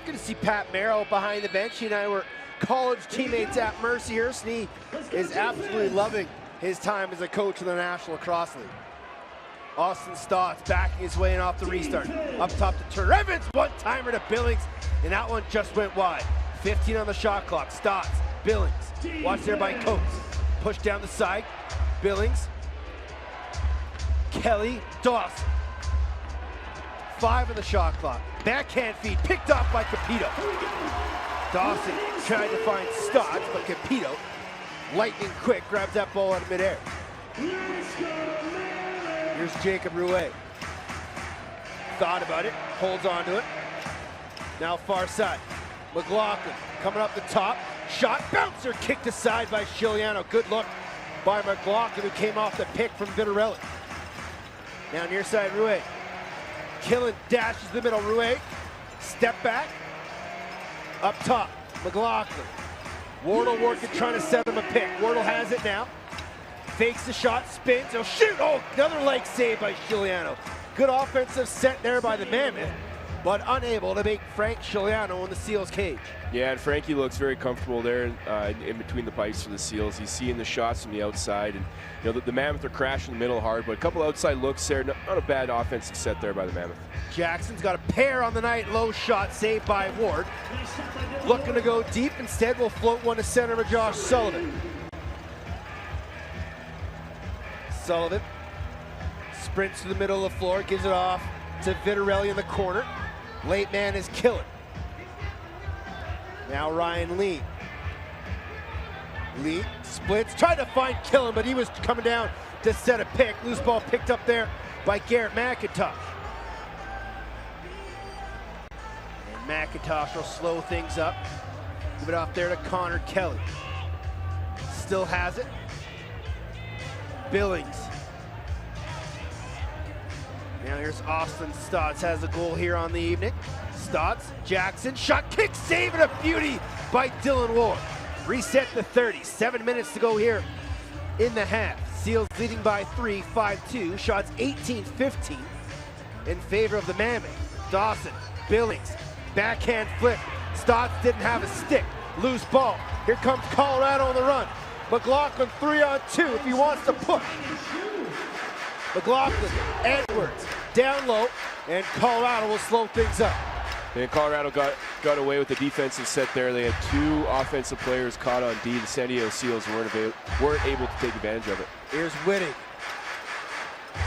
Good to see Pat Merrill behind the bench. He and I were college teammates at Mercyhurst, and he is absolutely loving his time as a coach in the National Lacrosse League. Austin Stotts backing his way in off the restart. Up top to Turner Evans, one-timer to Billings, and that one just went wide. 15 on the shot clock. Stotts, Billings, watched there by Coates. Push down the side, Billings, Kelly, Dawson. 5 on the shot clock. Backhand feed, picked off by Capito. Dawson tried to find Stotts, but Capito, lightning quick, grabs that ball out of midair. Here's Jacob Rouet. Thought about it, holds on to it. Now far side. McLaughlin coming up the top. Shot, bouncer, kicked aside by Giuliano. Good look by McLaughlin, who came off the pick from Vitarelli. Now near side, Rouet. Killen dashes the middle, Rouet. Step back. Up top, McLaughlin. Wardle working, trying to set him a pick. Wardle has it now. Fakes the shot, spins, he'll shoot. Oh, another leg save by Giuliano. Good offensive set there by the Mammoth, but unable to make Frank Giuliano in the Seals' cage. Yeah, and Frankie looks very comfortable there in between the pipes for the Seals. He's seeing the shots from the outside, and you know the Mammoth are crashing the middle hard, but a couple outside looks there. Not a bad offensive set there by the Mammoth. Jackson's got a pair on the night. Low shot saved by Ward. Looking to go deep. Instead, we'll float one to center for Josh Sullivan. Sullivan sprints to the middle of the floor, gives it off to Vitarelli in the corner. Late man is Killen. Now Ryan Lee. Lee splits, tried to find Killen, but he was coming down to set a pick. Loose ball picked up there by Garrett McIntosh. And McIntosh will slow things up. Give it off there to Connor Kelly. Still has it. Billings. Now here's Austin Stotts, has a goal here on the evening. Stotts, Jackson, shot, kick, save, and a beauty by Dylan Ward. Reset to 30, 7 minutes to go here in the half. Seals leading by 3, 5-2, shots 18-15 in favor of the Mammoth. Dawson, Billings, backhand flip. Stotts didn't have a stick, loose ball. Here comes Colorado on the run. McLaughlin 3-on-2 if he wants to push. McLaughlin, Edwards, down low, and Colorado will slow things up. And Colorado got away with the defensive set there. They had 2 offensive players caught on D. The San Diego Seals weren't able to take advantage of it. Here's Wittig.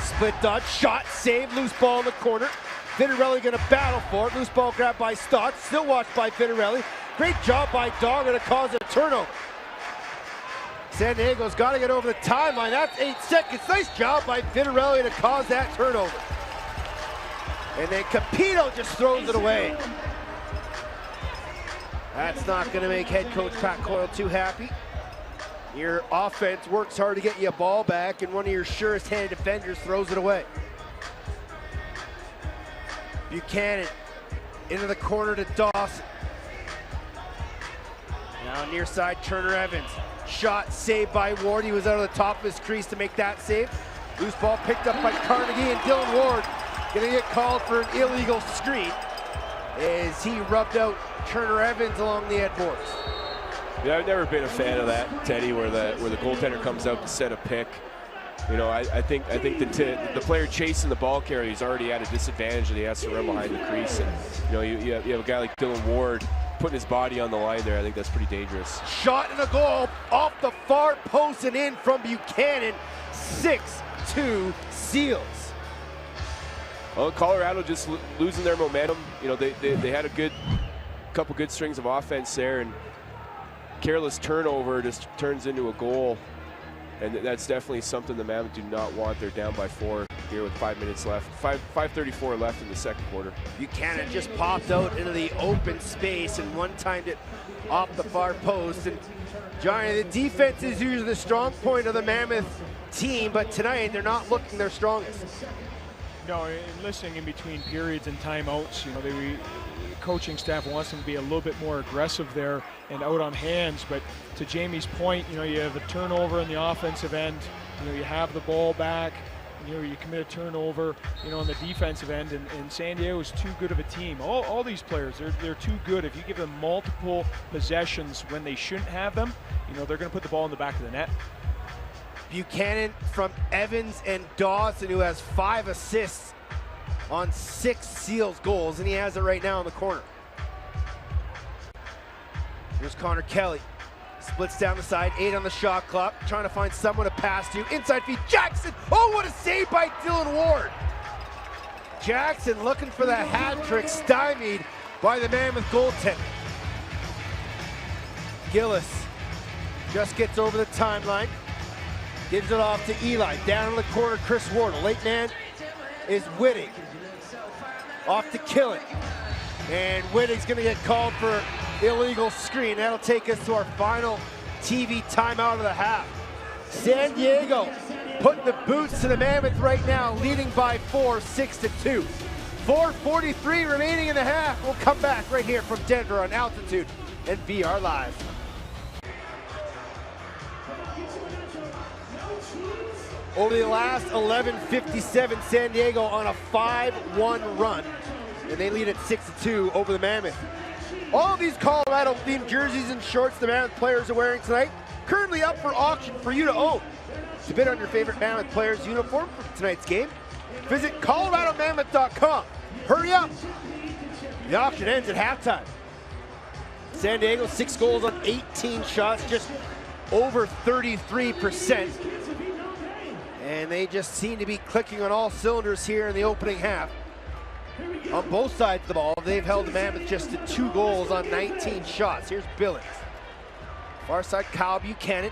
Split dodge, shot, save, loose ball in the corner. Vitarelli gonna battle for it. Loose ball grabbed by Stotts, still watched by Vitarelli. Great job by Dogger to cause a turnover. San Diego's got to get over the timeline. That's 8 seconds. Nice job by Vitarelli to cause that turnover. And then Capito just throws it away. That's not going to make head coach Pat Coyle too happy. Your offense works hard to get you a ball back, and one of your surest-handed defenders throws it away. Buchanan into the corner to Dawson. Now near side, Turner Evans. Shot saved by Ward. He was out of the top of his crease to make that save. Loose ball picked up by Carnegie, and Dylan Ward going to get called for an illegal screen as he rubbed out Turner Evans along the head boards. Yeah, I've never been a fan of that, Teddy, where the goaltender comes out to set a pick. You know, I think the player chasing the ball carrier is already at a disadvantage, and he has to run behind the crease. And you know, you have a guy like Dylan Ward putting his body on the line there. I think that's pretty dangerous. Shot and a goal off the far post and in from Buchanan. 6-2 Seals. Well, Colorado just losing their momentum. You know, they had a couple good strings of offense there, and careless turnover just turns into a goal. And that's definitely something the Mammoth do not want. They're down by 4 here with 5 minutes left. 5:34 left in the second quarter. Buchanan just popped out into the open space and one-timed it off the far post. And Johnny, the defense is usually the strong point of the Mammoth team, but tonight they're not looking their strongest. No, and listening in between periods and timeouts, you know, the coaching staff wants them to be a little bit more aggressive there and out on hands. But to Jamie's point, you know, you have a turnover in the offensive end. You know, you have the ball back. You know, you commit a turnover, you know, on the defensive end, and San Diego is too good of a team. All these players, they're too good. If you give them multiple possessions when they shouldn't have them, you know, they're going to put the ball in the back of the net. Buchanan from Evans and Dawson, who has 5 assists on 6 Seals goals, and he has it right now in the corner. Here's Connor Kelly. Splits down the side, 8 on the shot clock, trying to find someone to pass to. Inside feed, Jackson! Oh, what a save by Dylan Ward! Jackson looking for that hat trick, stymied by the Mammoth goaltender. Gillis just gets over the timeline, gives it off to Eli. Down in the corner, Chris Ward. Late man is Wittig. Off to Killen. And Wittig's gonna get called for illegal screen. That'll take us to our final TV timeout of the half. San Diego putting the boots to the Mammoth right now, leading by 4, 6-2. 4:43 remaining in the half. We'll come back right here from Denver on Altitude and VR Live. Over the last 11:57, San Diego on a 5-1 run, and they lead at 6-2 over the Mammoth. All of these Colorado-themed jerseys and shorts the Mammoth players are wearing tonight, currently up for auction for you to own. To bid on your favorite Mammoth player's uniform for tonight's game, visit ColoradoMammoth.com. Hurry up! The auction ends at halftime. San Diego, 6 goals on 18 shots, just over 33%. And they just seem to be clicking on all cylinders here in the opening half. On both sides of the ball, they've held the Mammoth just to 2 goals on 19 shots. Here's Billings. Far side, Kyle Buchanan.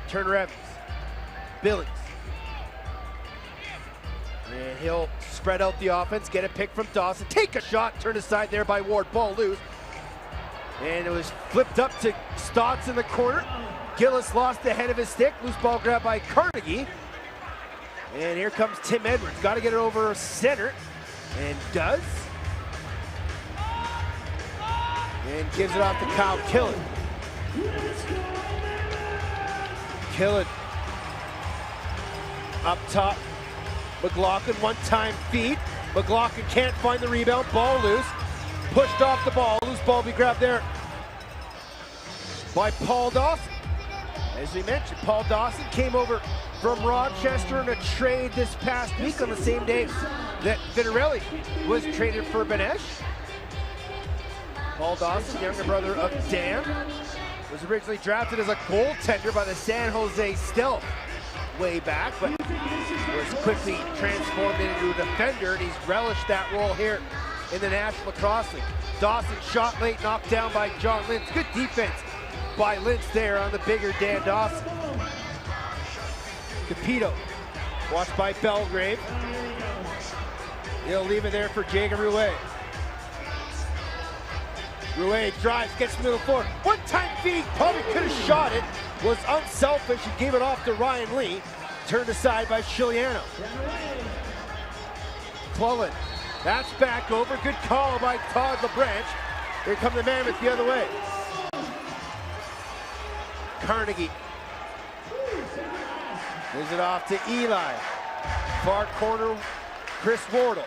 Turner Evans. Billings. And he'll spread out the offense, get a pick from Dawson. Take a shot, turned aside there by Ward. Ball loose. And it was flipped up to Stotts in the corner. Gillis lost the head of his stick. Loose ball grabbed by Carnegie. And here comes Tim Edwards. Got to get it over center. And does. And gives it off to Kyle Killen. Killen. Up top. McLaughlin, one-time feed. McLaughlin can't find the rebound. Ball loose. Pushed off the ball. Loose ball be grabbed there by Paul Dawson. As we mentioned, Paul Dawson came over from Rochester in a trade this past week on the same day that Vitarelli was traded for Benesh. Paul Dawson, younger brother of Dan, was originally drafted as a goaltender by the San Jose Stealth way back, but was quickly transformed into a defender, and he's relished that role here in the National Lacrosse League. Dawson shot late, knocked down by John Lintz. Good defense by Lintz there on the bigger Dan Dawson. Capito, watched by Belgrave. He'll leave it there for Jacob Rouet. Rouet drives, gets to the middle floor. One-time feed, probably could have shot it. Was unselfish and gave it off to Ryan Lee. Turned aside by Chiliano. Clellan, that's back over. Good call by Todd LeBranch. Here come the Mammoth the other way. Carnegie. Gives it off to Eli. Far corner, Chris Wardle.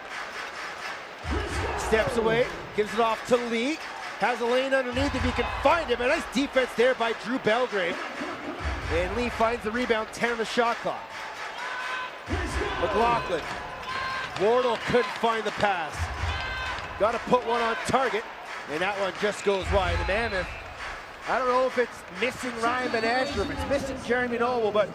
Steps away, gives it off to Lee. Has a lane underneath if he can find him. A nice defense there by Drew Belgrave. And Lee finds the rebound, 10 on the shot clock. McLaughlin. Wardle couldn't find the pass. Got to put one on target, and that one just goes wide. The Mammoth, I don't know if it's missing Ryan Banach or if it's missing Jeremy Noble, but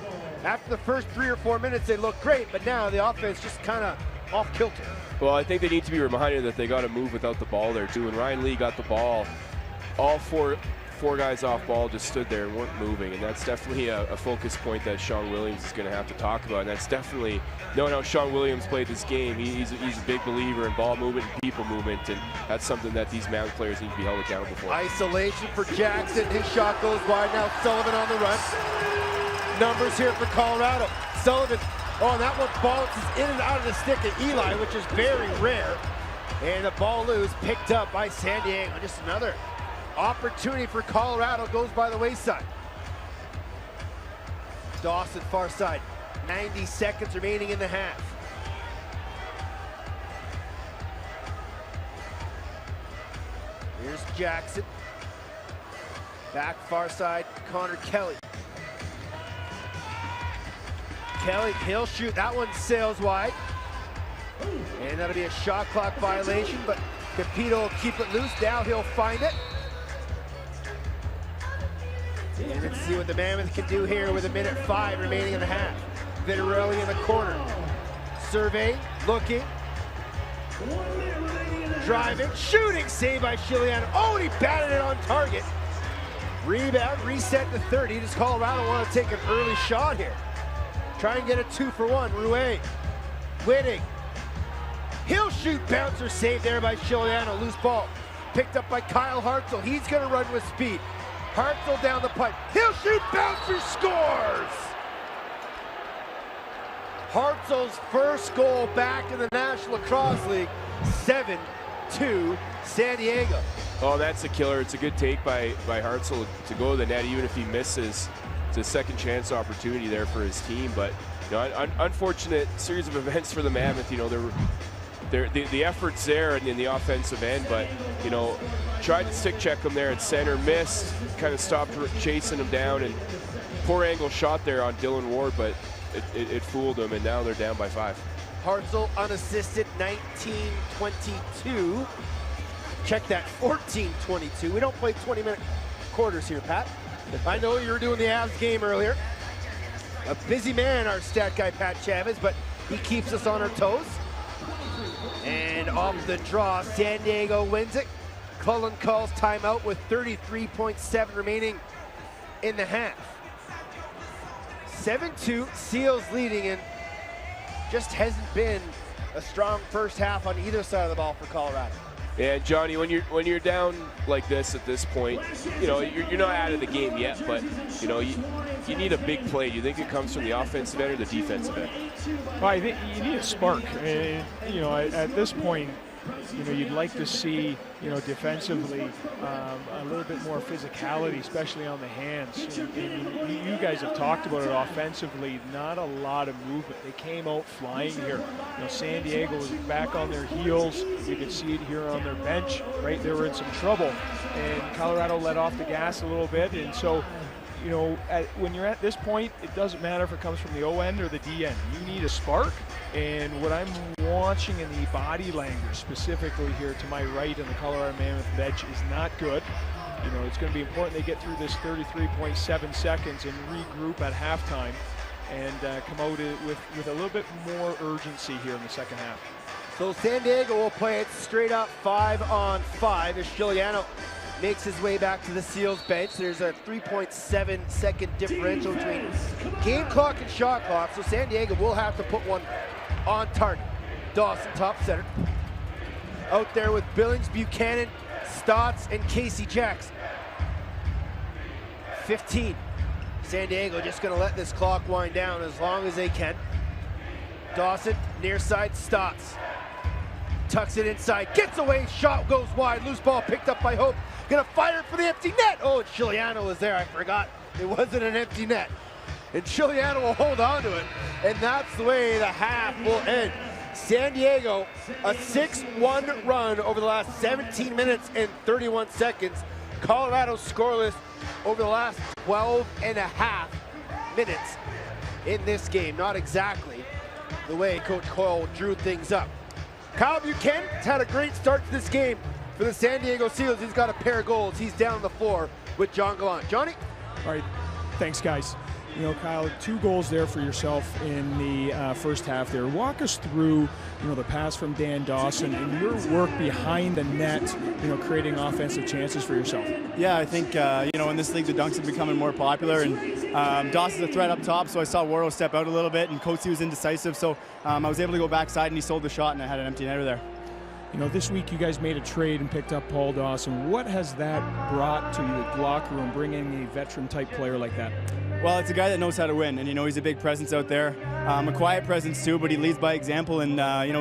after the first 3 or 4 minutes, they look great, but now the offense just kind of off kilter. Well, I think they need to be reminded that they got to move without the ball there too. And Ryan Lee got the ball, all four guys off ball just stood there and weren't moving, and that's definitely a focus point that Sean Williams is going to have to talk about. And that's definitely, knowing how Sean Williams played this game, he's a big believer in ball movement and people movement, and that's something that these Mammoth players need to be held accountable for. Isolation for Jackson. His shot goes wide. Now Sullivan on the run. Numbers here for Colorado. Sullivan, oh, and that one bounces in and out of the stick of Eli, which is very rare. And the ball loose, picked up by San Diego. Just another opportunity for Colorado goes by the wayside. Dawson, far side. 90 seconds remaining in the half. Here's Jackson. Back far side, Connor Kelly. Kelly, he'll shoot. That one sails wide. And that'll be a shot clock violation, but Capito will keep it loose. Now he'll find it. And let's see what the Mammoth can do here with 1:05 remaining in the half. Vitarelli in the corner. Survey, looking. Driving, shooting, saved by Chiliano. Oh, and he batted it on target. Rebound, reset to 30. Does Colorado want to take an early shot here? Try and get a 2-for-1. Rouet, Whitting. He'll shoot, bouncer saved there by Chiliano. Loose ball, picked up by Kyle Hartzell. He's going to run with speed. Hartzell down the pipe. He'll shoot, bouncer scores! Hartzell's first goal back in the National Lacrosse League. 7-2 San Diego. Oh, that's a killer. It's a good take by Hartzell to go to the net, even if he misses. It's a second chance opportunity there for his team, but you know, unfortunate series of events for the Mammoth. You know, the effort's there in the offensive end, but you know, tried to stick check him there at center, missed, kind of stopped chasing him down, and poor angle shot there on Dylan Ward, but it fooled him, and now they're down by 5. Hartzell unassisted, 19-22. Check that, 14-22. We don't play 20-minute quarters here, Pat. I know you were doing the Avs game earlier. A busy man, our stat guy, Pat Chavez, but he keeps us on our toes. And off the draw, San Diego wins it. Cullen calls timeout with 33.7 remaining in the half. 7-2, Seals leading, and just hasn't been a strong first half on either side of the ball for Colorado. Yeah, Johnny, when you're down like this at this point, you know, you're not out of the game yet, but you know, you need a big play. You think it comes from the offensive end or the defensive end? Well, I think you need a spark. And, you know, at this point, you know, you'd like to see, you know, defensively a little bit more physicality, especially on the hands. And you guys have talked about it offensively, not a lot of movement. They came out flying here. You know, San Diego was back on their heels. You could see it here on their bench, right? They were in some trouble. And Colorado let off the gas a little bit. And so, you know, when you're at this point, it doesn't matter if it comes from the O end or the D end. You need a spark. And what I'm watching in the body language, specifically here to my right in the Colorado Mammoth bench, is not good. You know, it's going to be important they get through this 33.7 seconds and regroup at halftime and come out with a little bit more urgency here in the second half. So San Diego will play it straight up 5-on-5 as Chiliano makes his way back to the Seals bench. There's a 3.7 second differential between game clock and shot clock, so San Diego will have to put one on target. Dawson, top center. Out there with Billings, Buchanan, Stotts, and Casey Jackson. 15. San Diego just gonna let this clock wind down as long as they can. Dawson, near side, Stotts. Tucks it inside, gets away, shot goes wide, loose ball picked up by Hope. Gonna fire it for the empty net. Oh, and Chiliano was there, I forgot. It wasn't an empty net. And Chiliano will hold on to it, and that's the way the half will end. San Diego, a 6-1 run over the last 17 minutes and 31 seconds. Colorado scoreless over the last 12 and a half minutes in this game. Not exactly the way Coach Coyle drew things up. Kyle Buchanan's had a great start to this game for the San Diego Seals. He's got a pair of goals. He's down on the floor with John Gallant. Johnny? All right, thanks, guys. You know, Kyle, 2 goals there for yourself in the first half there. Walk us through, the pass from Dan Dawson and your work behind the net, creating offensive chances for yourself. Yeah, I think, in this league, the dunks are becoming more popular, and Dawson's a threat up top, so I saw Warrow step out a little bit, and Coatsy was indecisive, so I was able to go backside, and he sold the shot, and I had an empty netter there. This week you guys made a trade and picked up Paul Dawson. What has that brought to the locker room, bringing a veteran-type player like that? Well, it's a guy that knows how to win, and he's a big presence out there. A quiet presence too, but he leads by example, and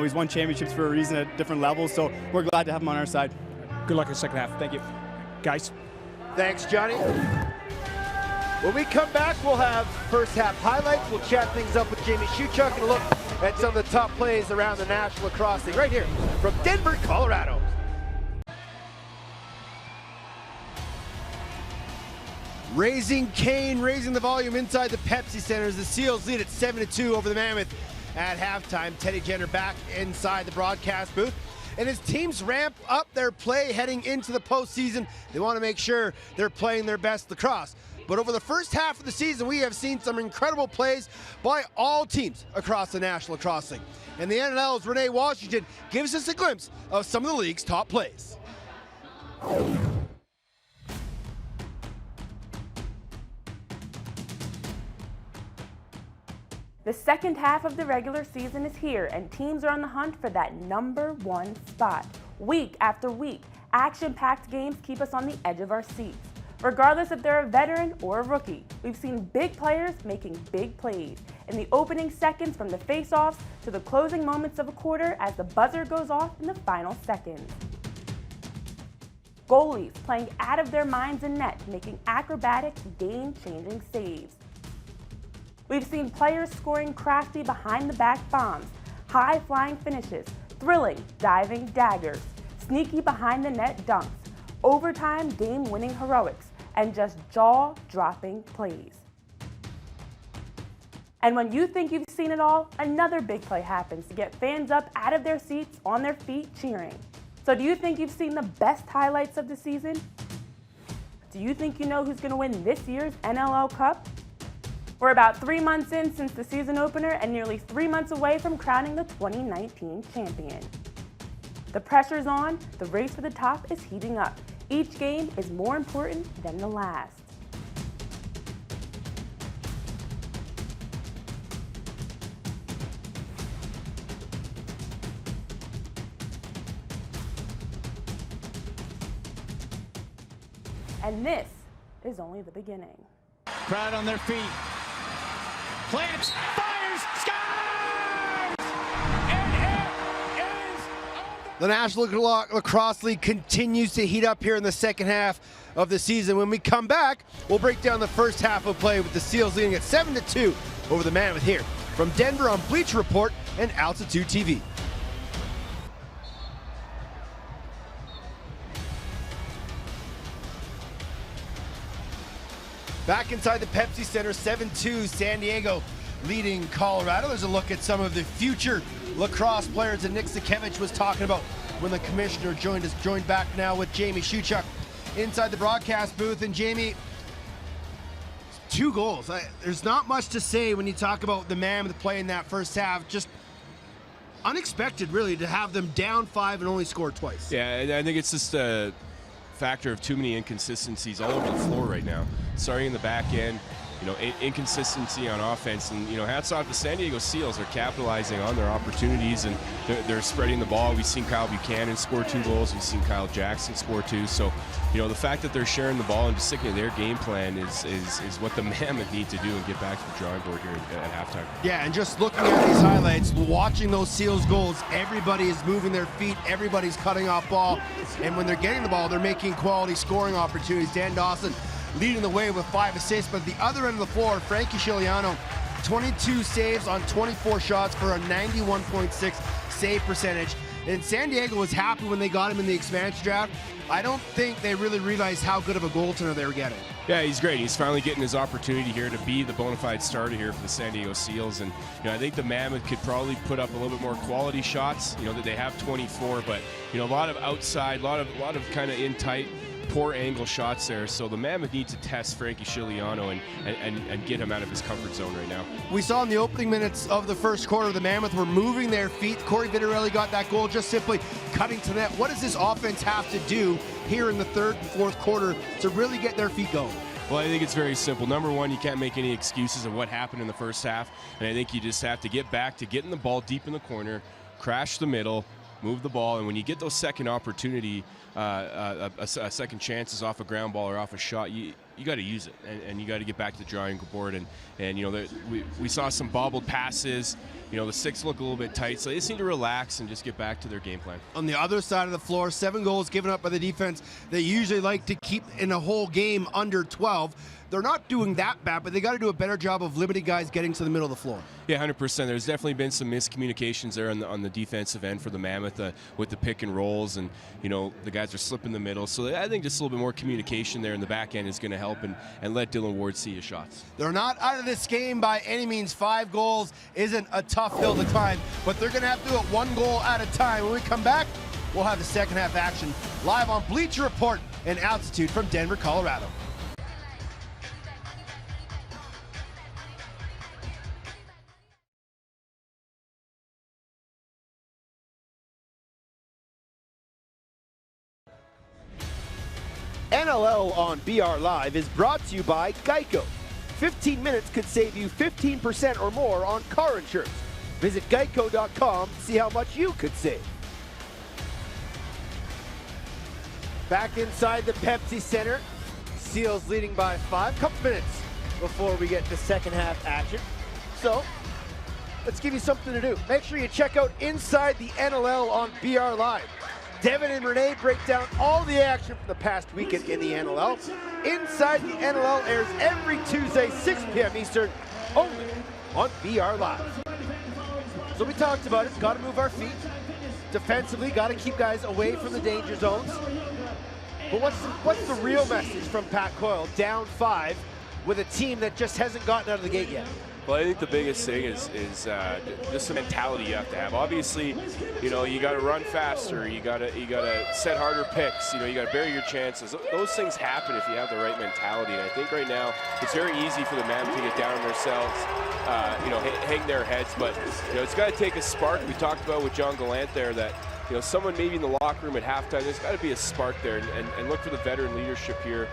he's won championships for a reason at different levels, so we're glad to have him on our side. Good luck in the second half. Thank you. Guys. Thanks, Johnny. When we come back, we'll have first half highlights. We'll chat things up with Jamie Shuchuk and look at some of the top plays around the National Lacrosse League right here from Denver, Colorado. Raising Kane, raising the volume inside the Pepsi Center as the Seals lead at 7-2 over the Mammoth at halftime. Teddy Jenner back inside the broadcast booth. And as teams ramp up their play heading into the postseason, they want to make sure they're playing their best lacrosse. But over the first half of the season, we have seen some incredible plays by all teams across the National Lacrosse League. And the NLL's Renee Washington gives us a glimpse of some of the league's top plays. The second half of the regular season is here, and teams are on the hunt for that #1 spot. Week after week, action-packed games keep us on the edge of our seats. Regardless if they're a veteran or a rookie, we've seen big players making big plays in the opening seconds from the face-offs to the closing moments of a quarter as the buzzer goes off in the final seconds. Goalies playing out of their minds in net, making acrobatic, game-changing saves. We've seen players scoring crafty behind-the-back bombs, high-flying finishes, thrilling diving daggers, sneaky behind-the-net dunks, overtime game-winning heroics, and just jaw-dropping plays. And when you think you've seen it all, another big play happens to get fans up out of their seats, on their feet, cheering. So do you think you've seen the best highlights of the season? Do you think you know who's going to win this year's NLL Cup? We're about 3 months in since the season opener and nearly 3 months away from crowning the 2019 champion. The pressure's on, the race for the top is heating up. Each game is more important than the last. And this is only the beginning. Crowd on their feet. Plants, fires, scores! And it is over. The National Lacrosse League continues to heat up here in the second half of the season. When we come back, we'll break down the first half of play with the Seals leading at 7-2 over the Mammoth here from Denver on Bleacher Report and Altitude TV. Back inside the Pepsi Center, 7-2, San Diego leading Colorado. There's a look at some of the future lacrosse players that Nick Sakevich was talking about when the commissioner joined us. Joined back now with Jamie Shuchuk inside the broadcast booth. And Jamie, 2 goals. There's not much to say when you talk about the Mammoth play in that first half. Just unexpected, really, to have them down 5 and only score twice. Yeah, and I think it's just a factor of too many inconsistencies all over the floor right now. Starting in the back end, you know, inconsistency on offense, and, you know, hats off to San Diego Seals. They're capitalizing on their opportunities, and they're spreading the ball. We've seen Kyle Buchanan score 2 goals. We've seen Kyle Jackson score 2. So, you know, the fact that they're sharing the ball and just sticking to their game plan is what the Mammoth need to do and get back to the drawing board here at halftime. Yeah, and just looking at these highlights, watching those Seals goals, everybody is moving their feet, everybody's cutting off ball, and when they're getting the ball, they're making quality scoring opportunities. Dan Dawson leading the way with 5 assists, but at the other end of the floor, Frankie Chiliano, 22 saves on 24 shots for a 91.6 save percentage. And San Diego was happy when they got him in the expansion draft. I don't think they really realized how good of a goaltender they were getting. Yeah, he's great. He's finally getting his opportunity here to be the bona fide starter here for the San Diego Seals. And, you know, I think the Mammoth could probably put up a little bit more quality shots. You know, that they have 24, but, you know, a lot of outside, a lot of kind of in tight, poor angle shots there. So the Mammoth need to test Frankie Chiliano and get him out of his comfort zone right now. We saw in the opening minutes of the first quarter, the Mammoth were moving their feet. Corey Vitarelli got that goal just simply cutting to net. What does this offense have to do here in the third and fourth quarter to really get their feet going? Well, I think it's very simple. Number one, you can't make any excuses of what happened in the first half. And I think you just have to get back to getting the ball deep in the corner, crash the middle, move the ball, and when you get those second opportunity, a second chances off a ground ball or off a shot, you got to use it, and you got to get back to the drawing board. And you know, we saw some bobbled passes. You know, the six look a little bit tight, so they just need to relax and just get back to their game plan. On the other side of the floor, 7 goals given up by the defense. They usually like to keep in a whole game under 12. They're not doing that bad, but they got to do a better job of limiting guys getting to the middle of the floor. Yeah, 100%. There's definitely been some miscommunications there on the defensive end for the Mammoth with the pick and rolls, and, you know, the guys are slipping the middle. So I think just a little bit more communication there in the back end is going to help and let Dylan Ward see his shots. They're not out of this game by any means. 5 goals isn't a tough hill to climb, but they're going to have to do it 1 goal at a time. When we come back, we'll have the second half action live on Bleacher Report and Altitude from Denver, Colorado. NLL on BR Live is brought to you by Geico. 15 minutes could save you 15% or more on car insurance. Visit geico.com to see how much you could save. Back inside the Pepsi Center, Seals leading by 5. Couple minutes before we get to second half action. So, let's give you something to do. Make sure you check out Inside the NLL on BR Live. Devin and Renee break down all the action from the past weekend in the NLL. Inside the NLL airs every Tuesday, 6 p.m. Eastern, only on BR Live. So we talked about it, got to move our feet. Defensively, got to keep guys away from the danger zones. But what's the real message from Pat Coyle, down 5, with a team that just hasn't gotten out of the gate yet? Well, I think the biggest thing is just the mentality you have to have. Obviously, you know, you got to run faster. You got to set harder picks. You know, you got to bury your chances. Those things happen if you have the right mentality. And I think right now it's very easy for the Mammoth to get down on themselves, you know, hang their heads. But you know, it's got to take a spark. We talked about with John Gallant there that, you know, someone maybe in the locker room at halftime. There's got to be a spark there, and look for the veteran leadership here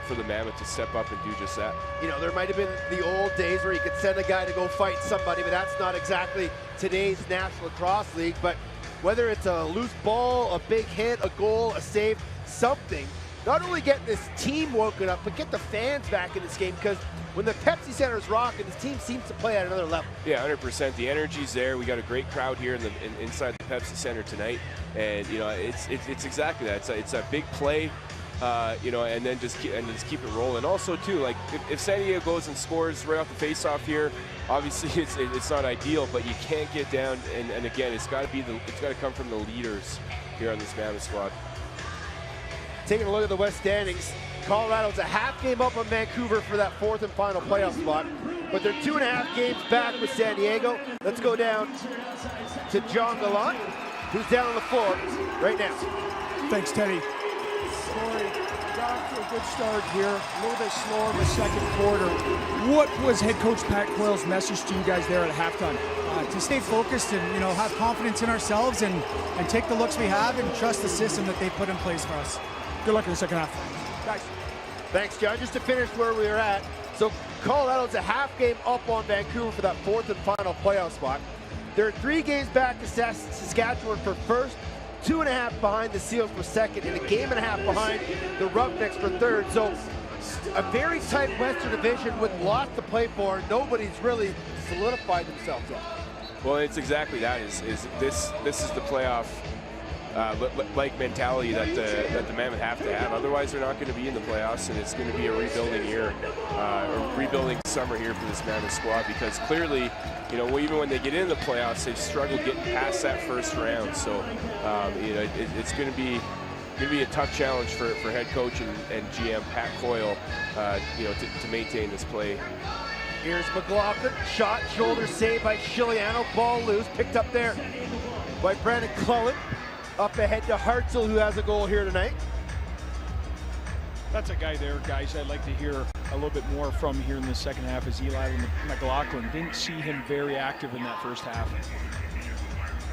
for the Mammoth to step up and do just that. You know, there might have been the old days where you could send a guy to go fight somebody, but that's not exactly today's National Lacrosse League. But whether it's a loose ball, a big hit, a goal, a save, something, not only get this team woken up, but get the fans back in this game, because when the Pepsi Center is rocking, this team seems to play at another level. Yeah, 100%. The energy's there. We got a great crowd here inside the Pepsi Center tonight, and you know, it's exactly that. It's a big play. You know, and then just keep it rolling. Also, too, like if San Diego goes and scores right off the face-off here, obviously it's not ideal, but you can't get down. And again, it's got to come from the leaders here on this Mammoth squad. Taking a look at the West standings, Colorado's a half game up on Vancouver for that 4th and final playoff spot, but they're 2.5 games back with San Diego. Let's go down to John Gallant, who's down on the floor right now. Thanks, Teddy. Got off to a good start here, a little bit slower in the second quarter. What was head coach Pat Coyle's message to you guys there at halftime? To stay focused and have confidence in ourselves and take the looks we have and trust the system that they put in place for us. Good luck in the second half. Guys, thanks, John. Just to finish where we were at, so Colorado's a half game up on Vancouver for that fourth and final playoff spot. They're 3 games back to Saskatchewan for first, 2.5 behind the Seals for second, and a game and a half behind the Roughnecks for third. So a very tight Western Division with lots to play for. Nobody's really solidified themselves yet. Well, it's exactly that. This is the playoff like mentality that the Mammoth have to have. Otherwise, they're not going to be in the playoffs, and it's going to be a rebuilding year, a rebuilding summer here for this Mammoth squad. Because clearly, even when they get into the playoffs, they've struggled getting past that first round. So, it's going to be a tough challenge for head coach and GM Pat Coyle, to maintain this play. Here's McLaughlin, shot, shoulder save by Chiliano, ball loose, picked up there by Brandon Cullen. Up ahead to Hartzell, who has a goal here tonight. That's a guy there, guys, I'd like to hear a little bit more from here in the second half is Eli McLaughlin. Didn't see him very active in that first half.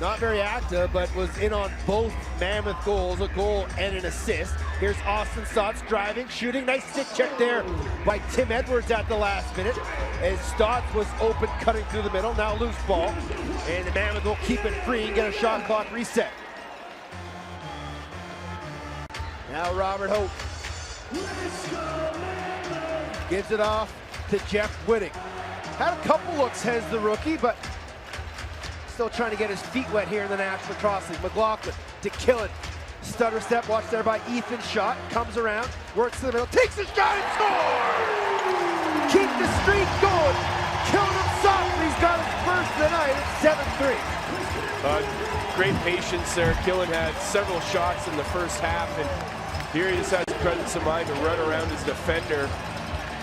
Not very active, but was in on both Mammoth goals, a goal and an assist. Here's Austin Stotts driving, shooting. Nice stick check there by Tim Edwards at the last minute. As Stotts was open, cutting through the middle. Now loose ball. And the Mammoth will keep it free and get a shot clock reset. Now Robert Hope gives it off to Jeff Whitting. Had a couple looks as the rookie, but still trying to get his feet wet here in the National Cross League. McLaughlin to Killen. Stutter step, watched there by Ethan Schott. Comes around, works to the middle, takes a shot and scores! Keep the streak going. Killen him softly. He's got his first tonight at 7-3. Great patience there. Killen had several shots in the first half, and here he just has the presence of mind to run around his defender.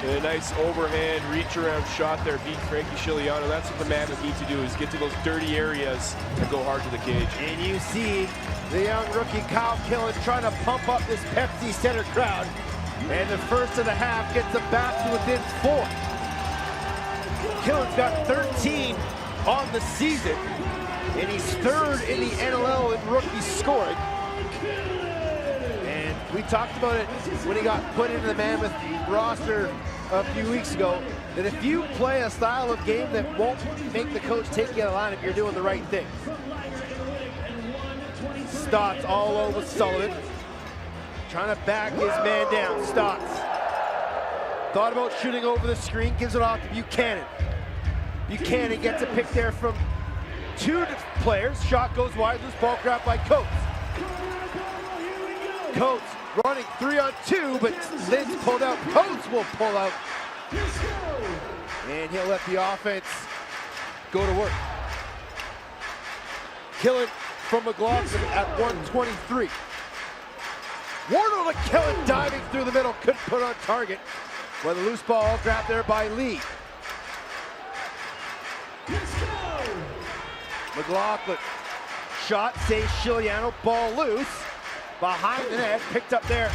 And a nice overhand reach around shot there, beat Frankie Chiliano. That's what the Mammoth need to do, is get to those dirty areas and go hard to the cage. And you see the young rookie Kyle Killen trying to pump up this Pepsi Center crowd. And the first of the half gets them back to within 4. Killen's got 13 on the season, and he's third in the NLL in rookie scoring. And we talked about it when he got put into the Mammoth roster a few weeks ago, that if you play a style of game that won't make the coach take you out of line, if you're doing the right thing. Stotts all over Sullivan, trying to back his man down. Stotts thought about shooting over the screen, gives it off to Buchanan. Buchanan gets a pick there from 2 players. Shot goes wide, loose ball grabbed by Coates. Coates running 3-on-2, but Lids pulled out. Coates will pull out. And he'll let the offense go to work. Killen from McLaughlin at 123. Wardle to Killen diving through the middle, couldn't put on target. Well, the loose ball grabbed there by Lee. McLaughlin, shot, saves Chiliano, ball loose. Behind the net, picked up there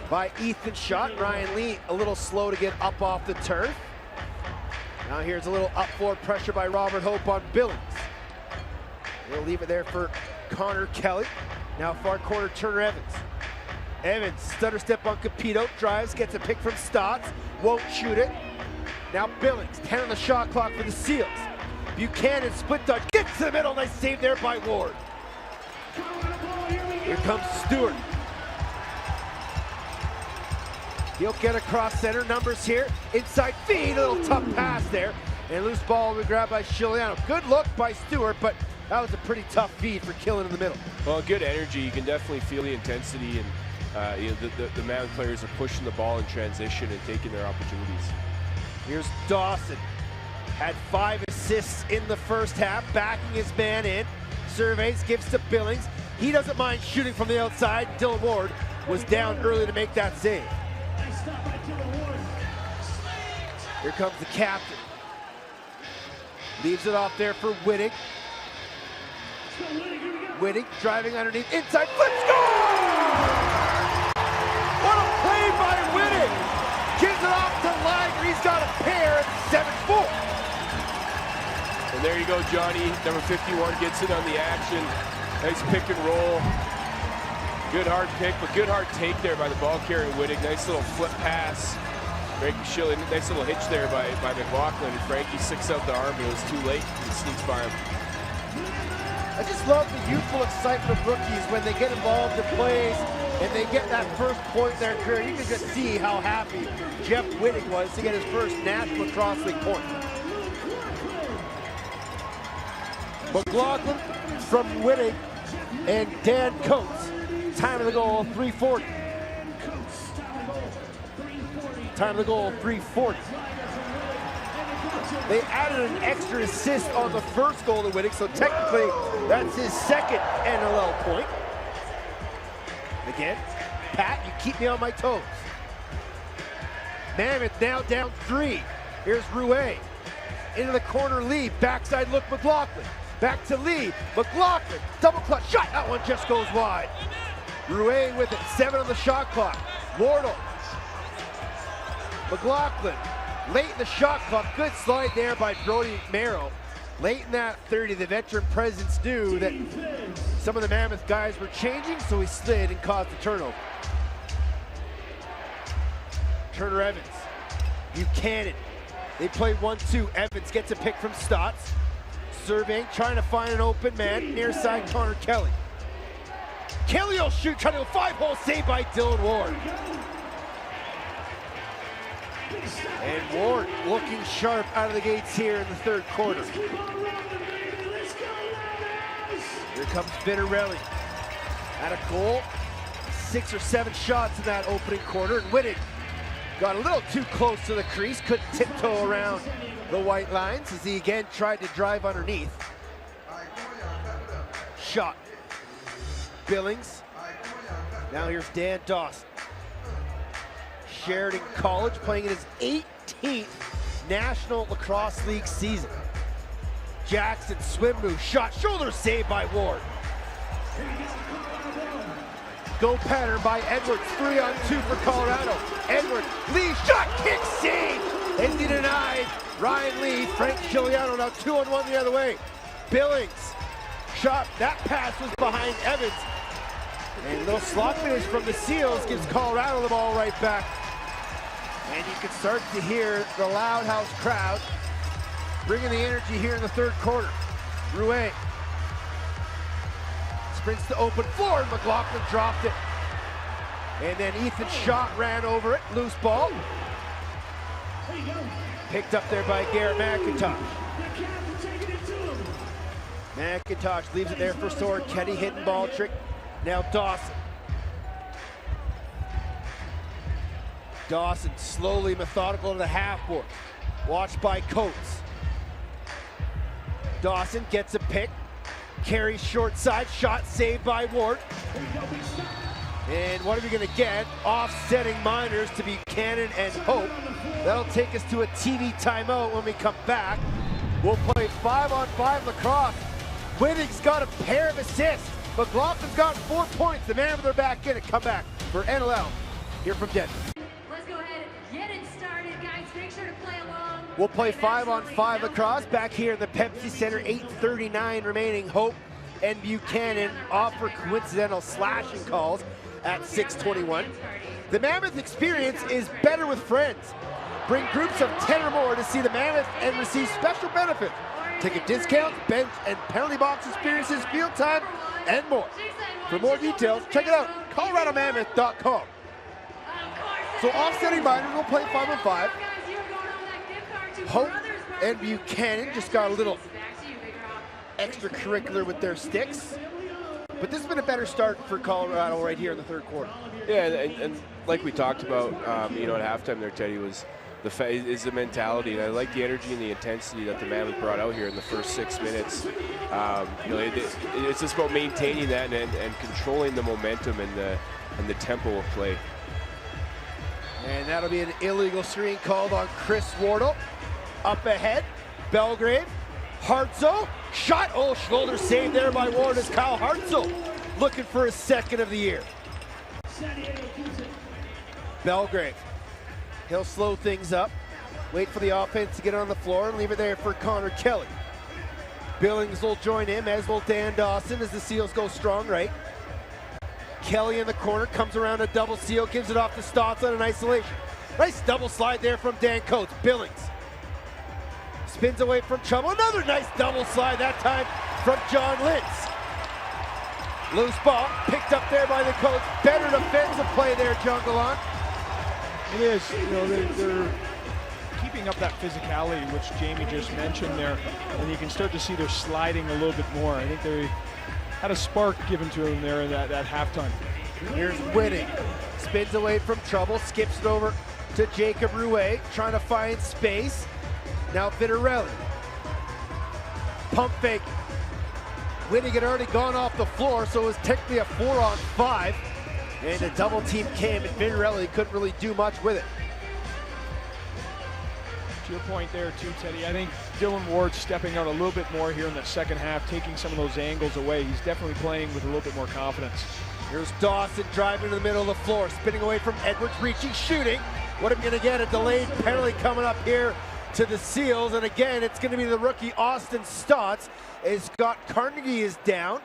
by Ethan Schott. Ryan Lee a little slow to get up off the turf. Now here's a little up forward pressure by Robert Hope on Billings. They'll leave it there for Connor Kelly. Now far corner, Turner Evans. Evans, stutter step on Capito, drives, gets a pick from Stotts, won't shoot it. Now Billings, 10 on the shot clock for the Seals. Buchanan, split dodge, gets to the middle, nice save there by Ward. Here comes Stewart. He'll get across center, numbers here, inside feed, a little tough pass there. And loose ball will be grabbed by Chiliano. Good look by Stewart, but that was a pretty tough feed for Killen in the middle. Well, good energy. You can definitely feel the intensity, and the Mammoth players are pushing the ball in transition and taking their opportunities. Here's Dawson. Had 5 assists in the first half, backing his man in. Surveys, gives to Billings. He doesn't mind shooting from the outside. Dylan Ward was down early to make that save. Here comes the captain. Leaves it off there for Whitting. Whitting driving underneath, inside, flip, score! And there you go, Johnny. Number 51 gets in on the action. Nice pick and roll. Good hard pick, but good hard take there by the ball carrier Wittig. Nice little flip pass. Frankie Schilly, nice little hitch there by McLaughlin. And Frankie sticks out the arm, but it was too late. He sneaks by him. I just love the youthful excitement of rookies when they get involved in plays and they get that first point in their career. You can just see how happy Jeff Wittig was to get his first National Lacrosse League point. McLaughlin from Wittig and Dan Coates. Time of the goal, 3:40. Time of the goal, 3:40. They added an extra assist on the first goal to Wittig, so technically that's his second NLL point. Again, Pat, you keep me on my toes. Mammoth now down 3. Here's Rouet. Into the corner, Lee. Backside look, McLaughlin. Back to Lee. McLaughlin, double clutch shot. That one just goes wide. Rouet with it, 7 on the shot clock. Wardle. McLaughlin, late in the shot clock. Good slide there by Brody Merrill. Late in that 30, the veteran presence knew that some of the Mammoth guys were changing, so he slid and caused the turnover. Turner Evans, Buchanan. They play 1-2. Evans gets a pick from Stotts. Surveying, trying to find an open man. Near side, Connor Kelly. Kelly will shoot, trying to go 5-hole save by Dylan Ward. And Ward looking sharp out of the gates here in the third quarter. Here comes Vittorelli. At a goal, 6 or 7 shots in that opening quarter. And Wittig got a little too close to the crease, couldn't tiptoe around the white lines as he again tried to drive underneath. Shot. Billings. Now here's Dan Dawson. Sheridan College playing in his 18th National Lacrosse League season. Jackson swim move, shot, shoulder save by Ward. Go pattern by Edwards, 3-on-2 for Colorado. Edwards, Lee, shot, kick, save, and he denied. Ryan Lee, Frank Giuliano now 2-on-1 the other way. Billings, shot, that pass was behind Evans. And a little slot finish from the Seals gives Colorado the ball right back. And you can start to hear the Loud House crowd bringing the energy here in the third quarter. Rouet sprints to open floor, and McLaughlin dropped it. And then Ethan Schott ran over it, loose ball. Picked up there by Garrett McIntosh. McIntosh leaves it there for Sword. Kenny hidden ball trick. Now Dawson. Dawson slowly methodical to the half board. Watched by Coates. Dawson gets a pick. Carries short side. Shot saved by Ward. And what are we going to get? Offsetting Miners to Buchanan and Hope. That'll take us to a TV timeout when we come back. We'll play 5-on-5 lacrosse. Wittig's got a pair of assists. McLaughlin's got 4 points. The Mammoth are back in it. Come back for NLL here from Denver. Let's go ahead and get it started, guys. Make sure to play along. We'll play 5-on-5 lacrosse back here in the Pepsi Center. 8:39 remaining. Hope and Buchanan offer coincidental slashing calls at 6:21. The Mammoth experience is better with friends. Bring groups of 10 or more to see the Mammoth and receive special benefits. Ticket discounts, bench and penalty box experiences, field time, and more. For more details, check it out, coloradomammoth.com. So offsetting Miners will play 5-on-5. Hope and Buchanan just got a little extracurricular with their sticks. But this has been a better start for Colorado right here in the third quarter. Yeah, and like we talked about, at halftime there, Teddy, was the mentality, and I like the energy and the intensity that the Mammoth brought out here in the first 6 minutes. It's just about maintaining that and controlling the momentum and the tempo of play. And that'll be an illegal screen called on Chris Wardle. Up ahead, Belgrave, Hartzell, shot, shoulder save there by Ward as Kyle Hartzell looking for his second of the year. Belgrave, he'll slow things up, wait for the offense to get on the floor and leave it there for Connor Kelly. Billings will join him, as will Dan Dawson, as the Seals go strong right. Kelly in the corner, comes around a double seal, gives it off to Stotts on an isolation. Nice double slide there from Dan Coates. Billings spins away from trouble. Another nice double slide, that time from John Lintz. Loose ball, picked up there by the Coates. Better defensive play there, John Gallant. It is, you know, they're keeping up that physicality, which Jamie just mentioned there, and you can start to see they're sliding a little bit more. I think they had a spark given to them there in that halftime. Here's Whitting, spins away from trouble, skips it over to Jacob Rouet, trying to find space. Now Vitarelli, pump fake. Whitting had already gone off the floor, so it was technically a 4-on-5. And a double team came, and Vitarelli couldn't really do much with it. To your point there too, Teddy, I think Dylan Ward stepping out a little bit more here in the second half, taking some of those angles away. He's definitely playing with a little bit more confidence. Here's Dawson driving to the middle of the floor, spinning away from Edwards, reaching, shooting. What are we going to get? A delayed penalty coming up here to the Seals, and again, it's going to be the rookie Austin Stotts, as Scott Carnegie is down.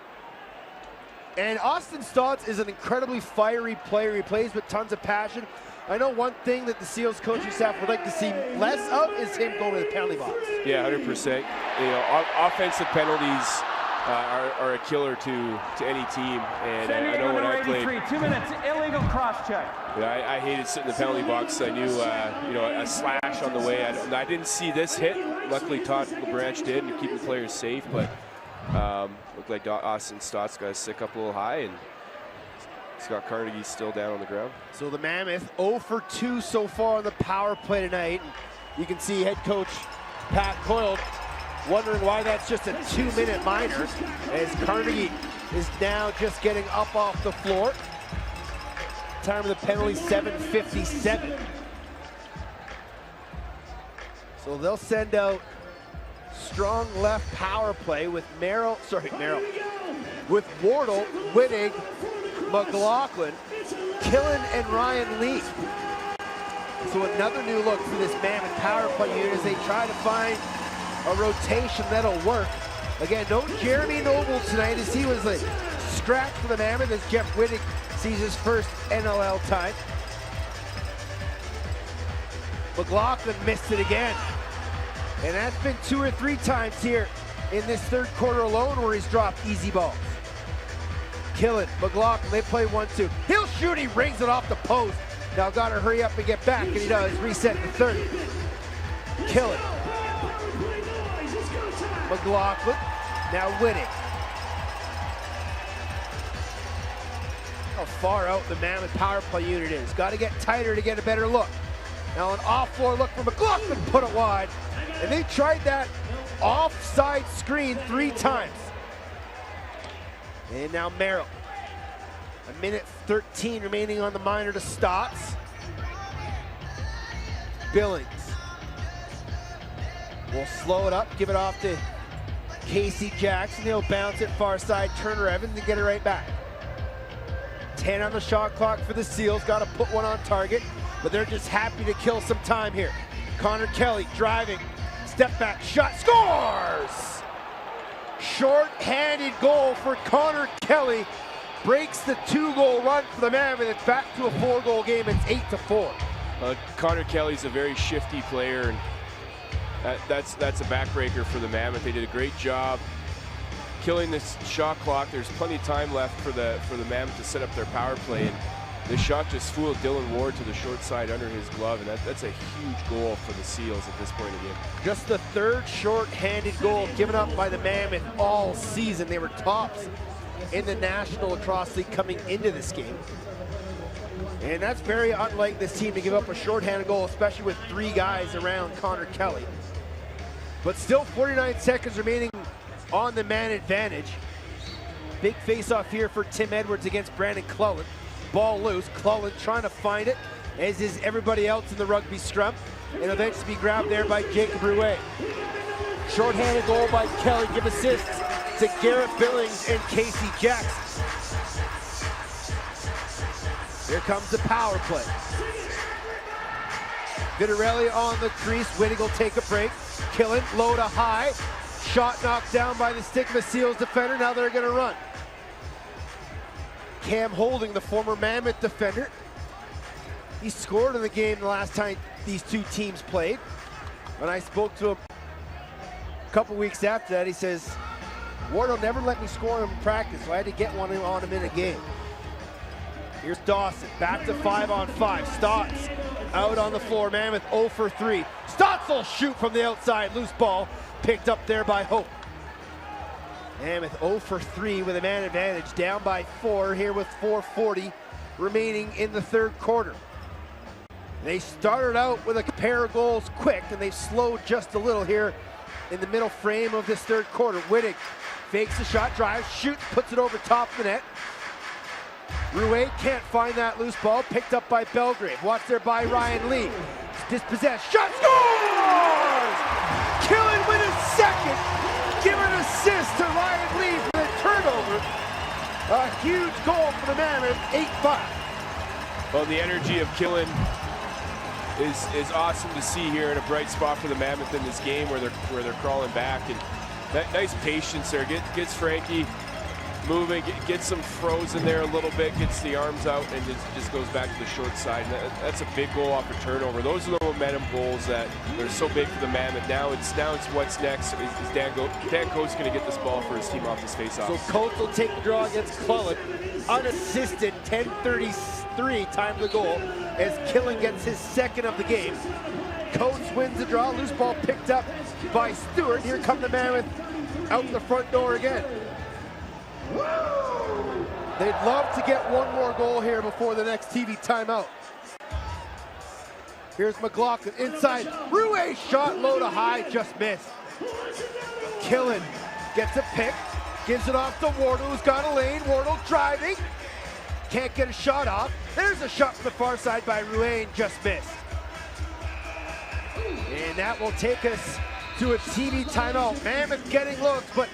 And Austin Stotts is an incredibly fiery player. He plays with tons of passion. I know one thing that the Seals coaching staff would like to see less of is him going to the penalty box. Yeah, 100%. You know, offensive penalties are a killer to any team. And I know when I played, 2 minutes, illegal cross check. I hated sitting in the penalty box. I knew, you know, a slash on the way. I didn't see this hit. Luckily, Todd LaBranch did, and keeping players safe. But looked like Austin Stotts got sick up a little high, and Scott Carnegie's still down on the ground. So the Mammoth 0 for 2 so far on the power play tonight. You can see head coach Pat Coyle wondering why that's just a 2-minute minor, as Carnegie is now just getting up off the floor. Time of the penalty, 7:57. So they'll send out strong left power play with with Wardle, Whitting, McLaughlin, Killen, and Ryan Lee. So another new look for this Mammoth power play unit as they try to find a rotation that'll work. Again, no Jeremy Noble tonight, as he was a scratch for the Mammoth, as Jeff Whitting sees his first NLL time. McLaughlin missed it again. And that's been 2 or 3 times here in this third quarter alone where he's dropped easy balls. Killen, McLaughlin, they play 1-2. He'll shoot, he rings it off the post. Now gotta hurry up and get back, and he does, reset the 30. Killen. McLaughlin, now Whitting. How far out the Mammoth power play unit is. Got to get tighter to get a better look. Now an off-floor look for McLaughlin, put it wide. And they tried that offside screen 3 times. And now Merrill. 1:13 remaining on the minor to Stotts. Billings will slow it up, give it off to Casey Jackson. He'll bounce it far side, Turner Evans, and get it right back. 10 on the shot clock for the Seals. Got to put one on target, but they're just happy to kill some time here. Connor Kelly driving, step back, shot, scores! Short-handed goal for Connor Kelly. Breaks the 2-goal run for the Mammoth. It's back to a 4-goal game. It's 8-4. Connor Kelly's a very shifty player, and that's a backbreaker for the Mammoth. They did a great job killing this shot clock. There's plenty of time left for the Mammoth to set up their power play, and this shot just fooled Dylan Ward to the short side under his glove, and that's a huge goal for the Seals at this point in the game. Just the 3rd short-handed goal given up by the Mammoth all season. They were tops in the National Lacrosse League coming into this game. And that's very unlike this team to give up a short-handed goal, especially with 3 guys around Connor Kelly. But still 49 seconds remaining on the man advantage. Big face-off here for Tim Edwards against Brandon Clellan. Ball loose, Clellan trying to find it, as is everybody else in the rugby scrum, and eventually be grabbed there by Jacob Rouet. Short-handed goal by Kelly, give assists to Garrett Billings and Casey Jackson. Here comes the power play. Vitarelli on the crease, Whitting will take a break. Killen, low to high, Shot knocked down by the stick of a Seals defender. Now they're going to run. Cam Holding, the former Mammoth defender. He scored in the game the last time these two teams played. When I spoke to him a couple weeks after that, he says, Wardle never let me score in practice, so I had to get one on him in a game. Here's Dawson, back to 5-on-5. Stotts out on the floor. Mammoth 0 for 3. Stotts will shoot from the outside. Loose ball picked up there by Hope. Mammoth 0 for 3 with a man advantage, down by 4 here with 4:40 remaining in the third quarter. They started out with a pair of goals quick, and they've slowed just a little here in the middle frame of this third quarter. Wittig fakes the shot, drives, shoots, puts it over top the net. Rouet can't find that loose ball, picked up by Belgrave. Watch there by Ryan Lee. Dispossessed, shot, scores! Killen with his second. Give an assist to Ryan Lee for the turnover. A huge goal for the Mammoth, 8-5. Well, the energy of Killen is awesome to see here in a bright spot for the Mammoth in this game where they're crawling back, and that nice patience there gets Frankie moving, gets him frozen there a little bit, gets the arms out, and just goes back to the short side. And that's a big goal off a turnover. Those are the momentum goals that are so big for the Mammoth. Now it's what's next. Is Dan Coates going to get this ball for his team off his face-off? So Coates will take the draw against Cullen, unassisted, 10:33 time to goal, as Killen gets his second of the game. Coates wins the draw, loose ball picked up by Stewart. Here come the Mammoth out the front door again. They'd love to get one more goal here before the next TV timeout. Here's McLaughlin inside. Rouet shot low to high, just missed. Killen gets a pick, gives it off to Wardle, who's got a lane. Wardle driving, can't get a shot off. There's a shot from the far side by Rouet, just missed. And that will take us to a TV timeout. Mammoth getting looks, but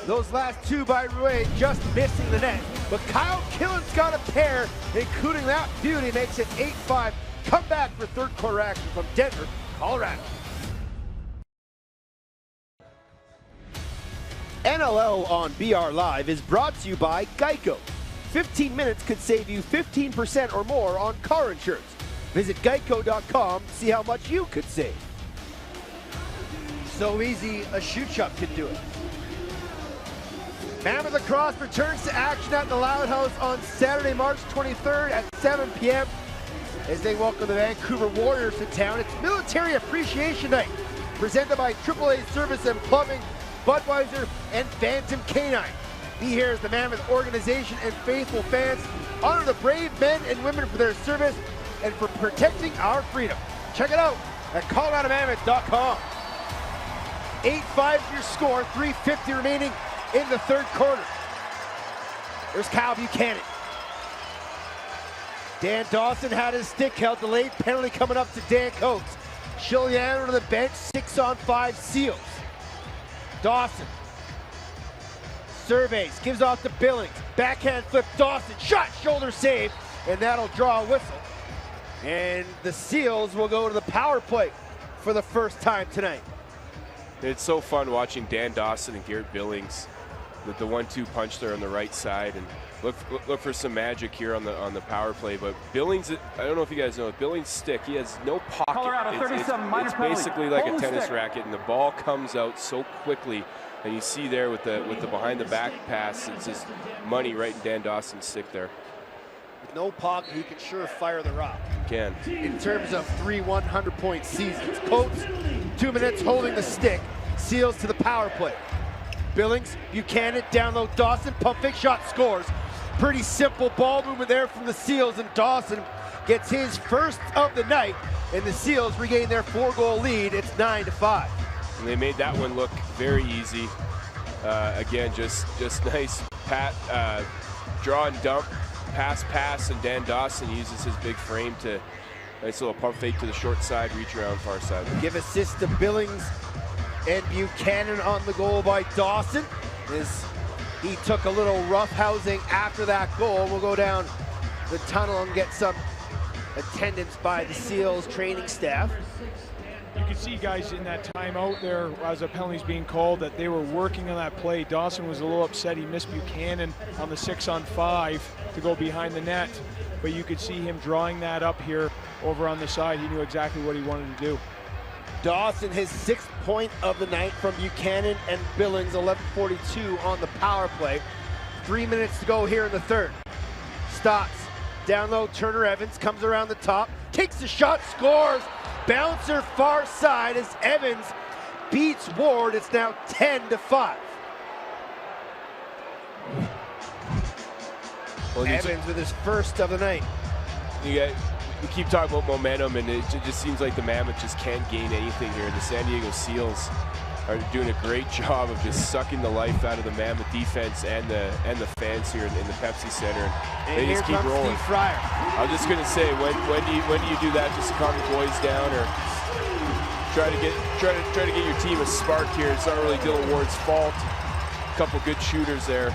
those last two by Rouet just missing the net. But Kyle Killen's got a pair, including that beauty, makes it 8-5. Come back for third quarter action from Denver, Colorado. NLL on BR Live is brought to you by Geico. 15 minutes could save you 15% or more on car insurance. Visit geico.com to see how much you could save. So easy, a shoot shot could do it. Mammoth Lacrosse returns to action at the Loud House on Saturday, March 23rd at 7 p.m. as they welcome the Vancouver Warriors to town. It's Military Appreciation Night, presented by AAA Service and Plumbing, Budweiser, and Phantom Canine. Be here as the Mammoth organization and faithful fans honor the brave men and women for their service and for protecting our freedom. Check it out at coloradomammoth.com. 8-5 your score, 3:50 remaining in the third quarter. There's Kyle Buchanan. Dan Dawson had his stick held. Delayed penalty coming up to Dan Coates. Chiliano to the bench, 6-on-5 Seals. Dawson surveys, gives off to Billings. Backhand flip, Dawson, shot, shoulder save, and that'll draw a whistle. And the Seals will go to the power play for the first time tonight. It's so fun watching Dan Dawson and Garrett Billings with the 1-2 punch there on the right side, and look for some magic here on the power play. But Billings, I don't know if you guys know, Billings' stick, he has no pocket. Colorado, 37, minor it's penalty. basically like Hold a tennis stick. racket, and the ball comes out so quickly. And you see there with the behind the back pass, it's just money right in Dan Dawson's stick there. With no pocket, he can sure fire the rock. Can. In terms of 3 100-point seasons. Coates, 2 minutes holding the stick. Seals to the power play. Billings, Buchanan, down low, Dawson, pump fake shot, scores. Pretty simple ball movement there from the Seals, and Dawson gets his first of the night, and the Seals regain their 4-goal lead. It's 9-5. And they made that one look very easy. Again, just nice draw and dump, pass, and Dan Dawson uses his big frame to nice little pump fake to the short side, reach around far side. Give assist to Billings and Buchanan on the goal by Dawson. As he took a little roughhousing after that goal. We'll go down the tunnel and get some attendance by the Seals training staff. You could see guys in that timeout there as a penalty's being called that they were working on that play. Dawson was a little upset he missed Buchanan on the 6-on-5 to go behind the net, but you could see him drawing that up here over on the side. He knew exactly what he wanted to do. Dawson, his 6th point of the night from Buchanan and Billings, 11:42 on the power play. 3 minutes to go here in the third. Stotts, down low, Turner Evans comes around the top, takes the shot, scores. Bouncer far side as Evans beats Ward. It's now 10-5. Well, Evans with his first of the night. We keep talking about momentum, and it just seems like the Mammoth just can't gain anything here. The San Diego Seals are doing a great job of just sucking the life out of the Mammoth defense and the fans here in the Pepsi Center. And they just keep rolling. Steve Fryer. I was just going to say, when do you do that? Just to calm the boys down, or try to get your team a spark here? It's not really Dylan Ward's fault. A couple good shooters there.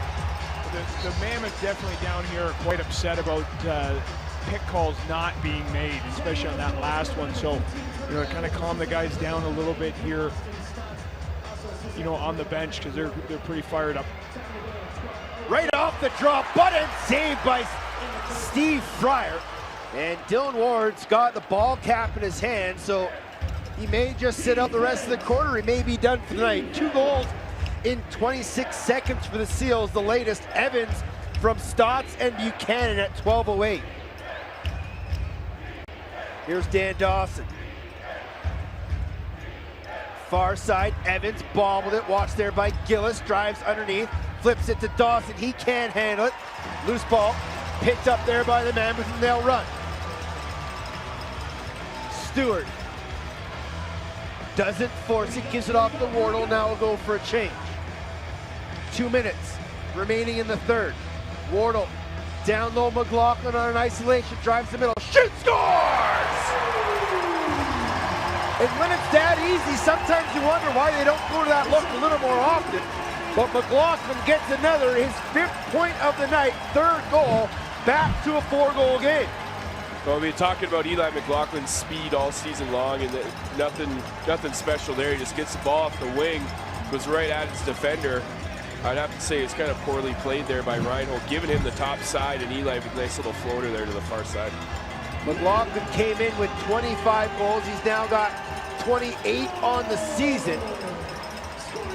The Mammoth definitely down here are quite upset about pick calls not being made, especially on that last one. So, kind of calm the guys down a little bit here, on the bench, because they're pretty fired up. Right off the draw, button saved by Steve Fryer. And Dylan Ward's got the ball cap in his hand, so he may just sit out the rest of the quarter. He may be done for the night. 2 goals in 26 seconds for the Seals. The latest, Evans from Stotts and Buchanan at 12:08. Here's Dan Dawson. Far side, Evans bobbled it, watched there by Gillis, drives underneath, flips it to Dawson, he can't handle it. Loose ball, picked up there by the Mammoth, and they'll run. Stewart doesn't force it, gives it off to Wardle, now we'll go for a change. 2 minutes remaining in the third. Wardle down low, McLaughlin on an isolation, drives the middle, shoots, scores! And when it's that easy, sometimes you wonder why they don't go to that look a little more often. But McLaughlin gets another, his 5th point of the night, 3rd goal, back to a 4-goal game. Well, we're talking about Eli McLaughlin's speed all season long, and nothing special there. He just gets the ball off the wing, goes right at his defender. I'd have to say it's kind of poorly played there by Reinhold, giving him the top side, and Eli with a nice little floater there to the far side. McLaughlin came in with 25 goals. He's now got 28 on the season.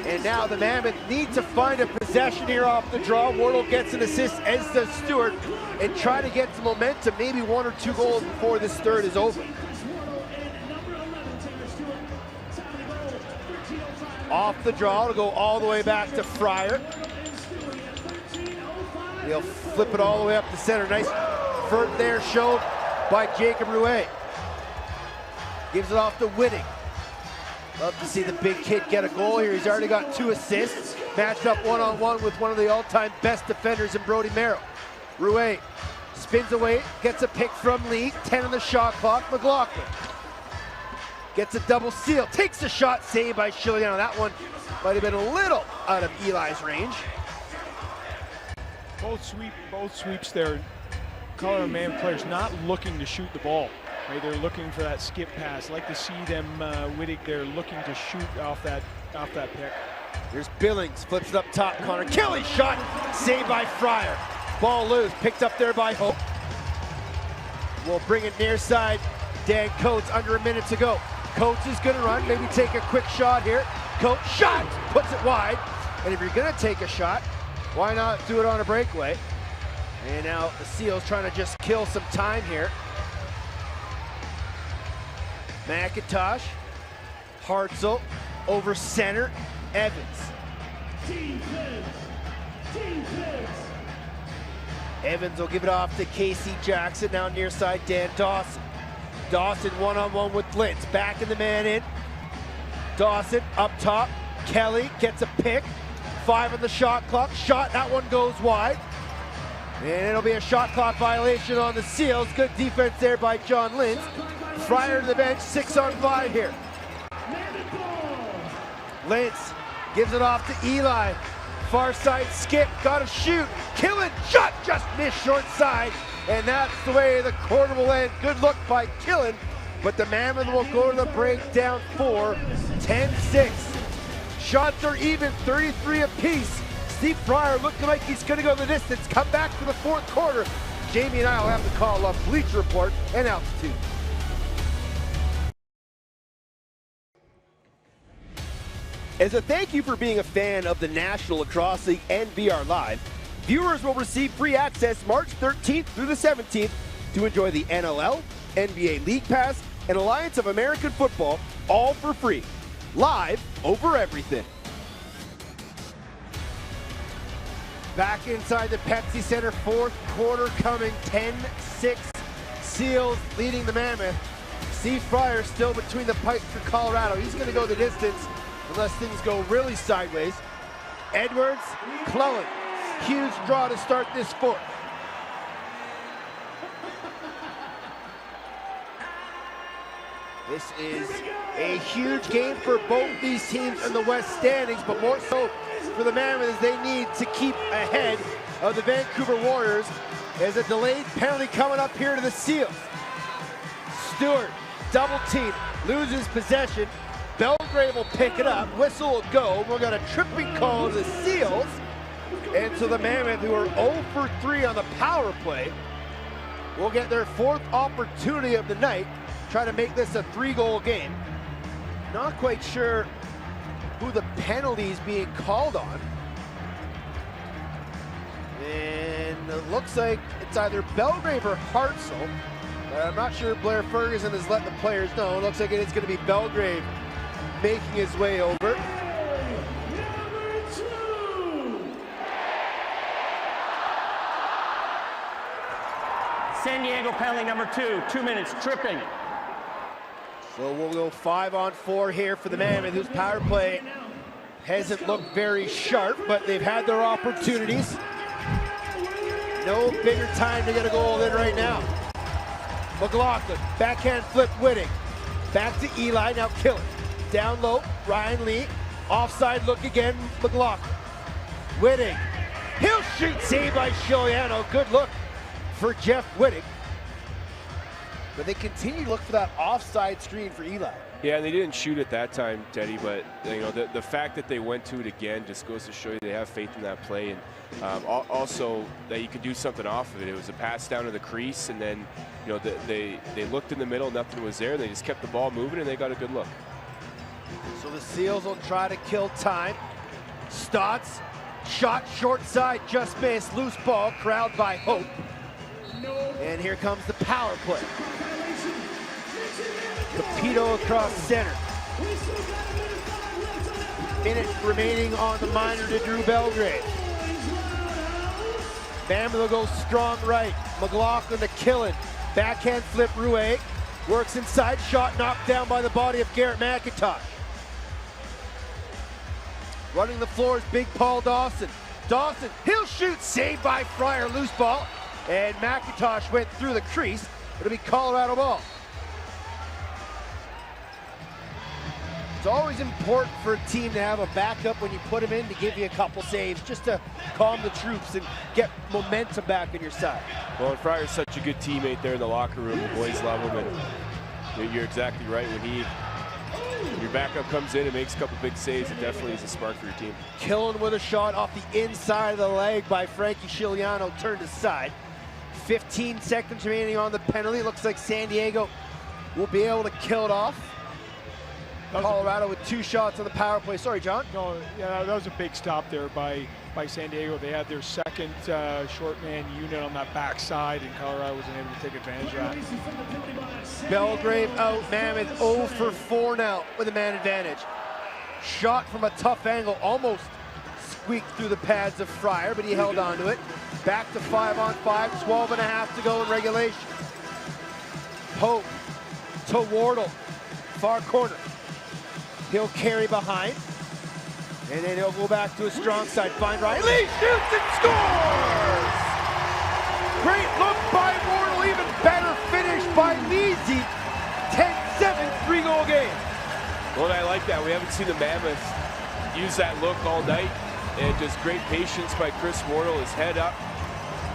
And now the Mammoth need to find a possession here off the draw. Wardle gets an assist, as does Stewart, and try to get some momentum, maybe 1 or 2 goals before this third is over. Off the draw, it'll go all the way back to Fryer. He'll flip it all the way up the center. Nice vert there showed by Jacob Rouet. Gives it off to Whitting. Love to see the big kid get a goal here. He's already got 2 assists. Matched up one-on-one with one of the all-time best defenders in Brody Merrill. Rouet spins away, gets a pick from Lee. 10 on the shot clock. McLaughlin gets a double seal, takes a shot, saved by Chiliano. That one might have been a little out of Eli's range. Both sweeps there. Colorado Man players not looking to shoot the ball. Right? They're looking for that skip pass. Like to see them, Wittig, they're looking to shoot off that pick. Here's Billings, flips it up top. Connor Kelly shot, saved by Fryer. Ball loose, picked up there by Hope. We'll bring it near side. Dan Coates, under a minute to go. Coates is gonna run, maybe take a quick shot here. Coates shot, puts it wide. And if you're gonna take a shot, why not do it on a breakaway? And now the Seals trying to just kill some time here. McIntosh, Hartzell, over center, Evans. Evans will give it off to Casey Jackson, now near side Dan Dawson. Dawson one-on-one with Lintz, back in the man in. Dawson up top, Kelly gets a pick. 5 on the shot clock, shot, that one goes wide. And it'll be a shot clock violation on the Seals. Good defense there by John Lintz. Fryer to the bench, 6-on-5 here. Lintz gives it off to Eli. Far side skip, gotta shoot. Killen, shot, just missed short side. And that's the way the quarter will end. Good look by Killen. but the Mammoth will go to the break down 4, 10-6. Shots are even, 33 apiece. Steve Fryer looking like he's going to go the distance. Come back for the fourth quarter. Jamie and I will have the call on Bleacher Report and Altitude. As a thank you for being a fan of the National Lacrosse League and VR Live, viewers will receive free access March 13th through the 17th to enjoy the NLL, NBA League Pass, and Alliance of American Football, all for free. Live over everything. Back inside the Pepsi Center, fourth quarter coming, 10-6. Seals leading the Mammoth. Steve Fryer still between the pipes for Colorado. He's going to go the distance unless things go really sideways. Edwards, Clellan. Huge draw to start this fourth. This is a huge game for both these teams in the West standings, but more so for the Mammoth as they need to keep ahead of the Vancouver Warriors as a delayed penalty coming up here to the Seals. Stewart, double team, loses possession. Belgrave will pick it up, whistle will go. We've got a tripping call to the Seals. And so the Mammoth, who are 0 for 3 on the power play, will get their fourth opportunity of the night, try to make this a 3-goal game. Not quite sure who the penalty is being called on. And it looks like it's either Belgrave or Hartzell. I'm not sure Blair Ferguson has let the players know. It looks like it's going to be Belgrave making his way over. San Diego penalty number 2, 2 minutes, tripping. So we'll go 5-on-4 here for the Mammoth, whose power play hasn't looked very sharp, but they've had their opportunities. No bigger time to get a goal than right now. McLaughlin, backhand flip, Whitting. Back to Eli, now Killen. Down low, Ryan Lee. Offside look again, McLaughlin. Whitting, he'll shoot, saved by Shiliano. Good look for Jeff Whitting. But they continue to look for that offside screen for Eli. Yeah, they didn't shoot it that time, Teddy, but you know the fact that they went to it again just goes to show you they have faith in that play, and also that you could do something off of it. It was a pass down to the crease, and then you know they looked in the middle, nothing was there, and they just kept the ball moving, and they got a good look. So the Seals will try to kill time. Stotts, shot short side, just missed, loose ball, corralled by Hope. And here comes the power play. Capito across center. Minute remaining on the minor to Drew Belgrave. Mammoth will go strong right. McLaughlin to Killen. Backhand flip, Rouet. Works inside, shot knocked down by the body of Garrett McIntosh. Running the floor is Big Paul Dawson. Dawson, he'll shoot, saved by Fryer, loose ball. And McIntosh went through the crease. It'll be Colorado ball. It's always important for a team to have a backup when you put him in to give you a couple saves, just to calm the troops and get momentum back on your side. Well, and Fryer's such a good teammate there in the locker room. The boys love him, and you're exactly right. When your backup comes in and makes a couple big saves, it definitely is a spark for your team. Killen with a shot off the inside of the leg by Frankie Shiliano, turned aside. 15 seconds remaining on the penalty. Looks like San Diego will be able to kill it off. Colorado with 2 shots on the power play. Sorry, John. No, yeah, that was a big stop there by San Diego. They had their second short man unit on that backside, and Colorado wasn't able to take advantage of that. Belgrave out. Mammoth 0 for 4 now with a man advantage. Shot from a tough angle, almost squeaked through the pads of Fryer, but he held on to it. Back to 5-on-5, 12.5 to go in regulation. Pope to Wardle, far corner. He'll carry behind, and then he'll go back to his strong side. Find Ryan Lee, shoots and scores! Great look by Wardle, even better finish by Leasy. 10-7, 3-goal game. Well, I like that. We haven't seen the Mammoth use that look all night, and just great patience by Chris Wardle, his head up.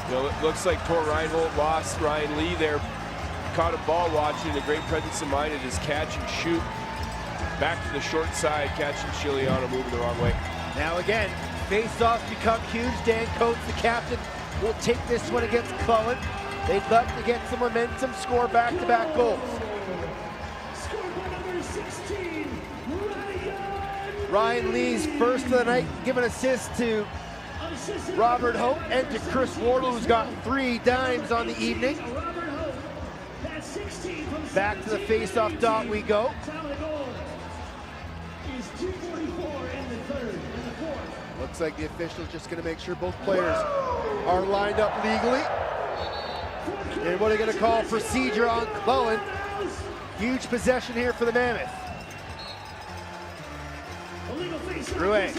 You know, it looks like Tor Reinhold lost Ryan Lee there caught a ball watching, a great presence of mind at his catch and shoot. Back to the short side, catching Chiliano moving the wrong way. Now again, face-offs become huge. Dan Coates, the captain, will take this one against Cullen. They'd love to get some momentum, score back-to-back goals. Ryan Lee's first of the night, give an assist to Robert Hope and to Chris Wardle, who's got 3 dimes on the evening. Back to the face-off dot we go. Looks like the official's just going to make sure both players are lined up legally. And what are they going to call? Procedure on Cullen. Huge possession here for the Mammoth. Drouin.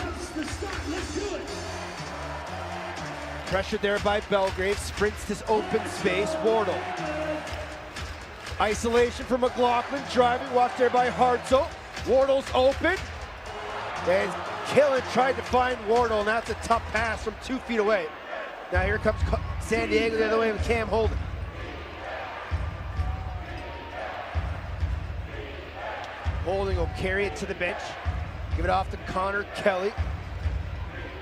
Pressured there by Belgrave, sprints this open space. Wardle. Isolation for McLaughlin, driving, watched there by Hartzell. Wardle's open. And Killen tried to find Wardle, and that's a tough pass from 2 feet away. Now here comes San Diego the other way with Cam Holden. Holding will carry it to the bench. Give it off to Connor Kelly.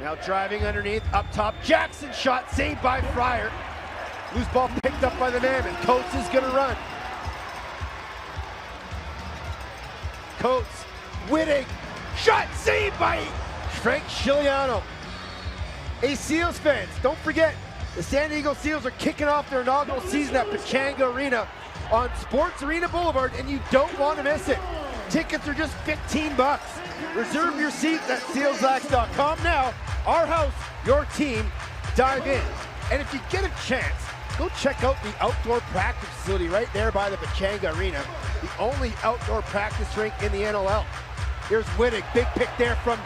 Now driving underneath, up top, Jackson shot, saved by Fryer. Loose ball picked up by the Mammoth. Coates is gonna run. Coates, Whitting, shot, saved by Frank Chiliano. Hey Seals fans, don't forget, the San Diego Seals are kicking off their inaugural season at Pechanga Arena on Sports Arena Boulevard, and you don't want to miss it. Tickets are just 15 bucks. Reserve your seats at sealslax.com now. Our house, your team, dive in. And if you get a chance, go check out the outdoor practice facility right there by the Pechanga Arena, the only outdoor practice rink in the NLL. Here's Whitting, big pick there from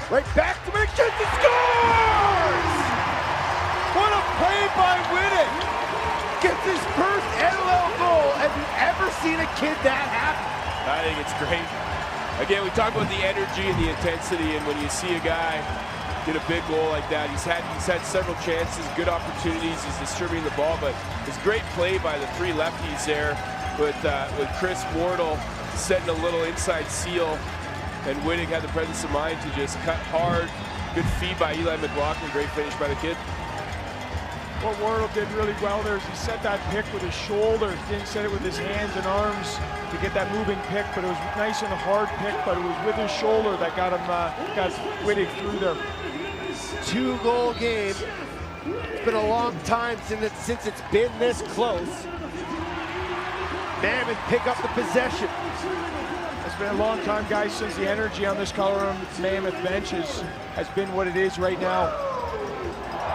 right back to McChesney, scores! What a play by Whitting! Gets his first NLL goal. Have you ever seen a kid that happy? I think it's great. Again, we talk about the energy and the intensity, and when you see a guy get a big goal like that, he's had several chances, good opportunities, he's distributing the ball, but it's great play by the 3 lefties there with Chris Wardle setting a little inside seal, and Whitting had the presence of mind to just cut hard. Good feed by Eli McLaughlin, great finish by the kid. What Wardle did really well there is he set that pick with his shoulder. He didn't set it with his hands and arms to get that moving pick, but it was nice and a hard pick, but it was with his shoulder that got him, got Whitting through there. 2-goal game. It's been a long time since it's been this close. Mammoth pick up the possession. It's been a long time, guys, since the energy on this Colorado Mammoth bench has been what it is right now.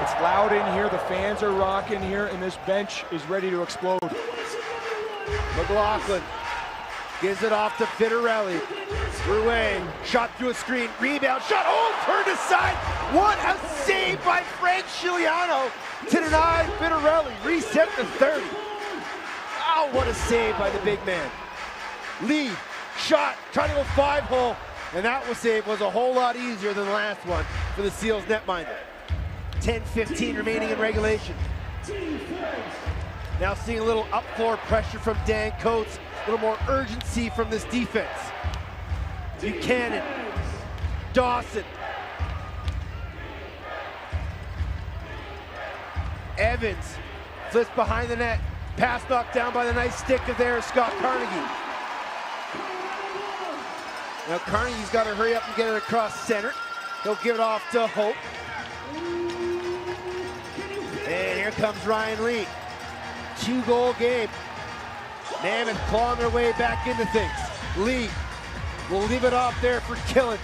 It's loud in here, the fans are rocking here, and this bench is ready to explode. McLaughlin gives it off to Fittarelli. Drouin, shot through a screen, rebound, shot, turned aside. What a save by Frank Chiliano to deny Fittarelli. Reset to 30. Oh, what a save by the big man. Lee, shot, trying to go 5-hole, and that save was a whole lot easier than the last one for the Seals netminder. 10:15 remaining in regulation. Now seeing a little up-floor pressure from Dan Coates, a little more urgency from this defense. Buchanan, Dawson, Evans, flips behind the net, pass knocked down by the nice stick of there, Scott Carnegie. Now Carnegie's got to hurry up and get it across center. He'll give it off to Hope. And here comes Ryan Lee. 2-goal game. Mammoth clawing their way back into things. Lee will leave it off there for Killen.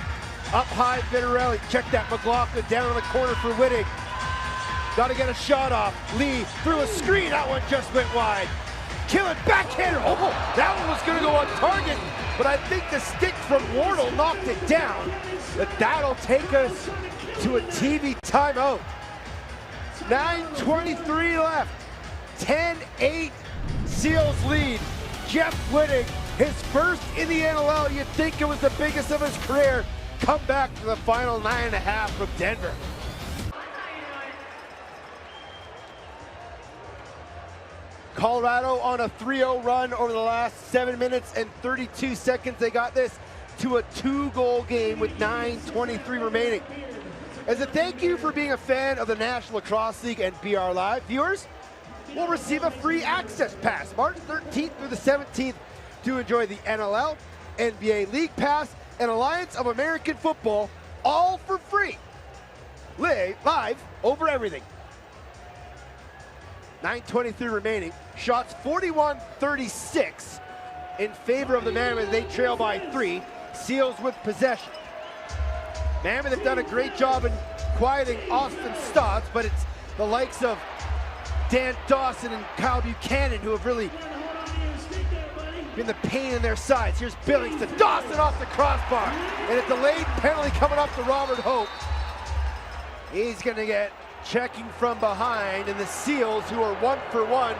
Up high, Fittarelli. Check that, McLaughlin down in the corner for Whitting. Got to get a shot off. Lee through a screen. That one just went wide. Killen, backhander. Oh, that one was going to go on target, but I think the stick from Wardle knocked it down. But that'll take us to a TV timeout. 9:23 left. 10-8 Seals lead. Jeff Whitting, his first in the NLL. You'd think it was the biggest of his career. Come back for the final 9.5 from Denver. Colorado on a 3-0 run over the last 7 minutes and 32 seconds. They got this to a 2-goal game with 9:23 remaining. As a thank you for being a fan of the National Lacrosse League and BR Live, viewers will receive a free access pass March 13th through the 17th to enjoy the NLL, NBA League Pass, and Alliance of American Football, all for free. Live over everything. 9:23 remaining. Shots 41-36 in favor of the Mammoth. They trail by 3. Seals with possession. Mammoth have done a great job in quieting Austin Stotts, but it's the likes of Dan Dawson and Kyle Buchanan who have really been the pain in their sides. Here's Billings to Dawson off the crossbar, and a delayed penalty coming up to Robert Hope. He's going to get checking from behind, and the Seals, who are 1-for-1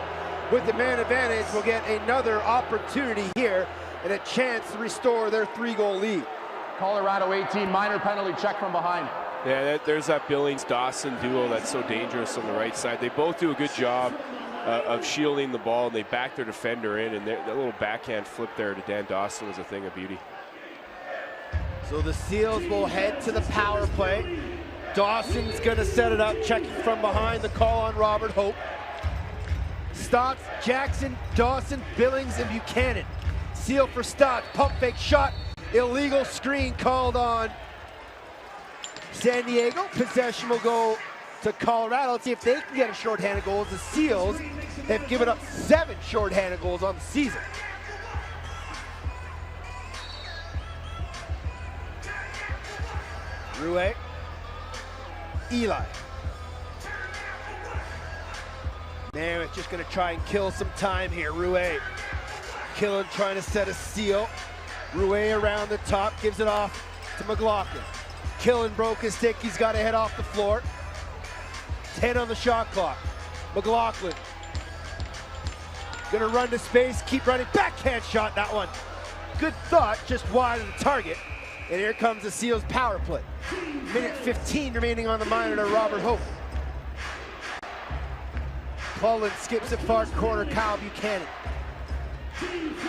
with the man advantage, will get another opportunity here and a chance to restore their 3-goal lead. Colorado 18, minor penalty, check from behind. Yeah, there's that Billings-Dawson duo that's so dangerous on the right side. They both do a good job of shielding the ball, and they back their defender in, and that little backhand flip there to Dan Dawson was a thing of beauty. So the Seals will head to the power play. Dawson's gonna set it up, checking from behind, the call on Robert Hope. Stotts, Jackson, Dawson, Billings, and Buchanan. Seal for Stotts, pump fake shot, illegal screen called on San Diego. Possession will go to Colorado. Let's see if they can get a shorthanded goal. The Seals have given up 7 shorthanded goals on the season. Rouet. Eli. Mammoth just going to try and kill some time here. Rouet. Killen trying to set a seal. Rouet around the top, gives it off to McLaughlin. Killen broke his stick. He's got to head off the floor. 10 on the shot clock. McLaughlin. Going to run to space, keep running. Backhand shot, that one. Good thought, just wide of the target. And here comes the Seals power play. Minute 15 remaining on the minor to Robert Hope. Cullen skips it far corner, Kyle Buchanan.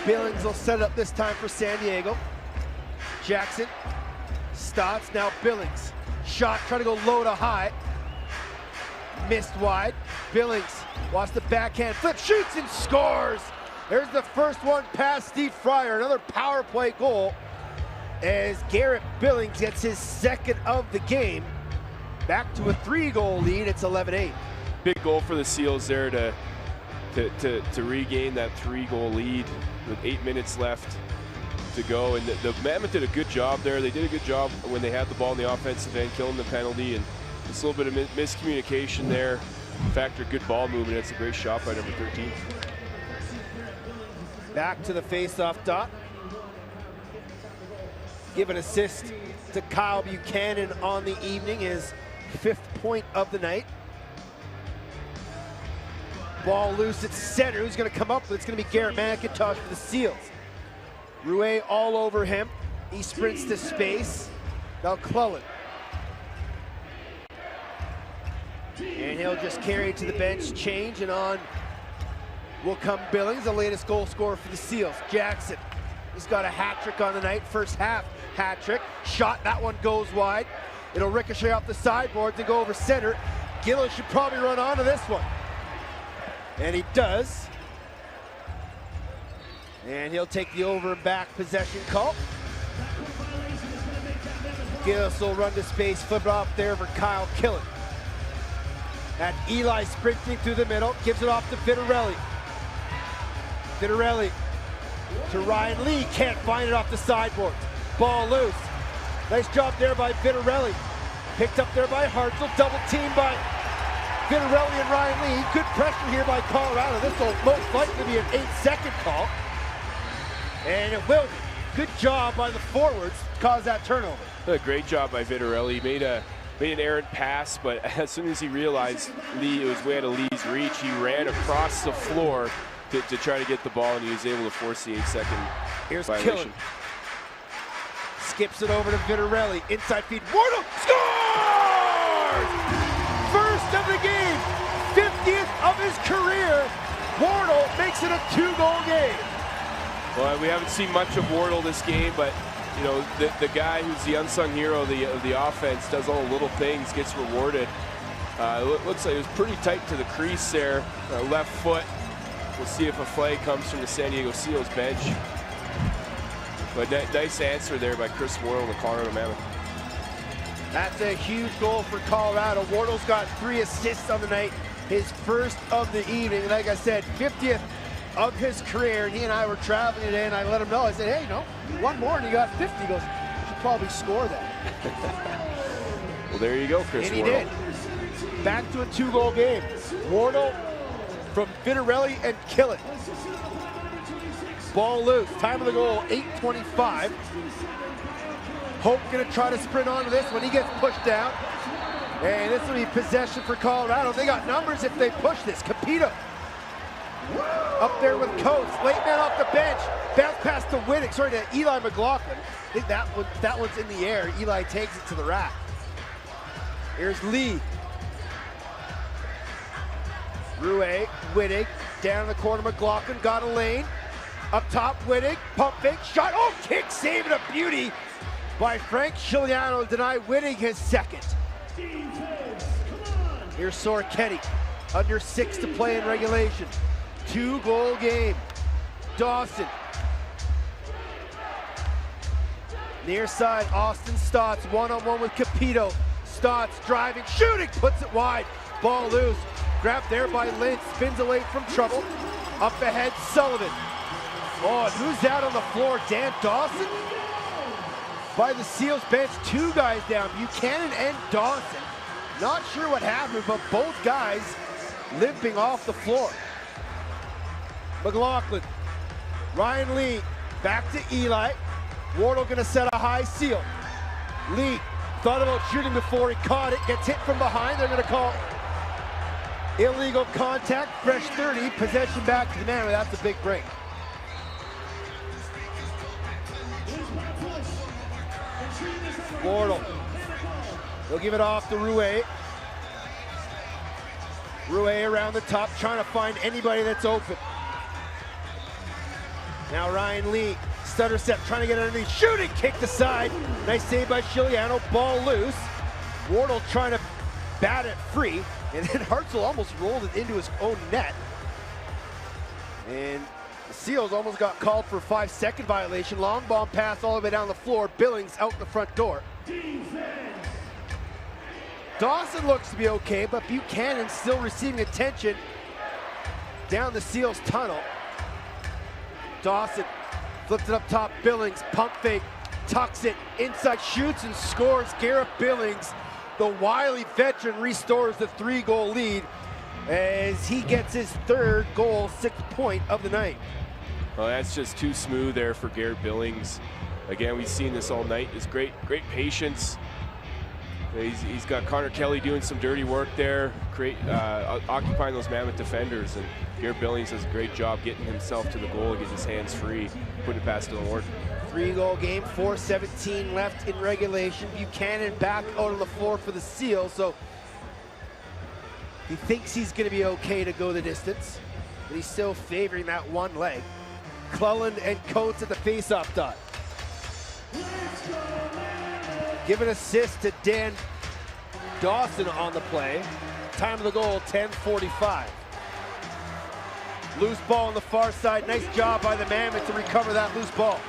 Billings will set it up this time for San Diego. Jackson, Stotts, now Billings. Shot, trying to go low to high. Missed wide. Billings wants the backhand flip, shoots and scores. There's the first one past Steve Fryer, another power play goal, as Garrett Billings gets his second of the game. Back to a 3-goal lead, it's 11-8. Big goal for the Seals there to regain that 3-goal lead with 8 minutes left to go. And the Mammoth did a good job there. They did a good job when they had the ball in the offensive end, killing the penalty, and just a little bit of miscommunication there. Factor good ball movement. It's a great shot by number 13. Back to the face-off dot. Give an assist to Kyle Buchanan on the evening, his 5th point of the night. Ball loose at center. Who's going to come up with it? It's going to be Garrett McIntosh for the Seals. Rouet all over him. He sprints to space. Now Cullen. And he'll just carry it to the bench, change, and on will come Billings, the latest goal scorer for the Seals. Jackson. He's got a hat trick on the night, first half hat trick. Shot, that one goes wide. It'll ricochet off the sideboards and go over center. Gillis should probably run onto this one. And he does. And he'll take the over and back possession call. Gillis will run to space, flip it off there for Kyle Killen. And Eli sprinting through the middle, gives it off to Vitarelli. Vitarelli to Ryan Lee, can't find it off the sideboard. Ball loose. Nice job there by Vitarelli. Picked up there by Hartzell, double teamed by Vitarelli and Ryan Lee. Good pressure here by Colorado. This will most likely be an 8-second call. And it will be. Good job by the forwards to cause that turnover. A great job by Vitarelli. He made an errant pass, but as soon as he realized it was way out of Lee's reach, he ran across the floor to try to get the ball, and he was able to force the 8-second Here's violation. Killen. Skips it over to Vitarelli. Inside feed. Wardle scores! First of the game. 50th of his career. Wardle makes it a 2-goal game. Well, we haven't seen much of Wardle this game, but you know, the guy who's the unsung hero of the offense does all the little things, gets rewarded. It looks like it was pretty tight to the crease there. Left foot. We'll see if a flag comes from the San Diego Seals bench. But nice answer there by Chris Wardle, the Colorado Mammoth. That's a huge goal for Colorado. Wardle's got 3 assists on the night, his first of the evening. Like I said, 50th of his career. And he and I were traveling today, and I let him know. I said, hey, no, one more and you got 50. He goes, you should probably score that. Well, there you go, Chris And he Wardle. did. Back to a 2-goal game. Wardle from Vitarelli and Killen. Ball loose. Time of the goal, 8:25. Hope gonna try to sprint onto this when he gets pushed down. And this will be possession for Colorado. They got numbers if they push this. Capito up there with Coates. Late man off the bench. Bounce pass to Wittig. Sorry, to Eli McLaughlin. I think that one's in the air. Eli takes it to the rack. Here's Lee. Rouet, Wittig, down in the corner, McLaughlin, got a lane. Up top, Wittig, pump fake, shot, oh, kick, save and a beauty by Frank Chiliano, deny Wittig his second. Here's Sorchetti, under 6 to play in regulation. 2-goal game. Dawson. Near side, Austin Stotts, one-on-one with Capito. Stotts driving, shooting, puts it wide. Ball loose, grabbed there by Lynch, spins away from trouble. Up ahead, Sullivan. Oh, and who's out on the floor? Dan Dawson? By the Seals bench, 2 guys down, Buchanan and Dawson. Not sure what happened, but both guys limping off the floor. McLaughlin, Ryan Lee, back to Eli. Wardle gonna set a high seal. Lee thought about shooting before he caught it, gets hit from behind. They're gonna call illegal contact, fresh 30, possession back to the man. That's a big break. Wardle, they'll give it off to Rouet. Rouet around the top, trying to find anybody that's open. Now Ryan Lee, stutter step, trying to get underneath, shooting, kick to side. Nice save by Chiliano, ball loose. Wardle trying to bat it free, and then Hartzell almost rolled it into his own net. And the Seals almost got called for a 5-second violation. Long bomb pass all the way down the floor. Billings out the front door. Dawson looks to be okay, but Buchanan still receiving attention down the Seals tunnel. Dawson flips it up top. Billings, pump fake, tucks it, inside shoots and scores. Garrett Billings, the wily veteran, restores the 3-goal lead as he gets his 3rd goal, 6th point of the night. Well, that's just too smooth there for Garrett Billings. Again, we've seen this all night. His great patience. He's got Connor Kelly doing some dirty work there, occupying those Mammoth defenders, and Garrett Billings does a great job getting himself to the goal, gets his hands free, putting it past Dylan Ward. 3-goal game, 4:17 left in regulation. Buchanan back out on the floor for the Seals, so he thinks he's going to be okay to go the distance, but he's still favoring that one leg. Cleland and Coates at the face-off dot. Give an assist to Dan Dawson on the play. Time of the goal, 10:45. Loose ball on the far side. Nice job by the Mammoth to recover that loose ball.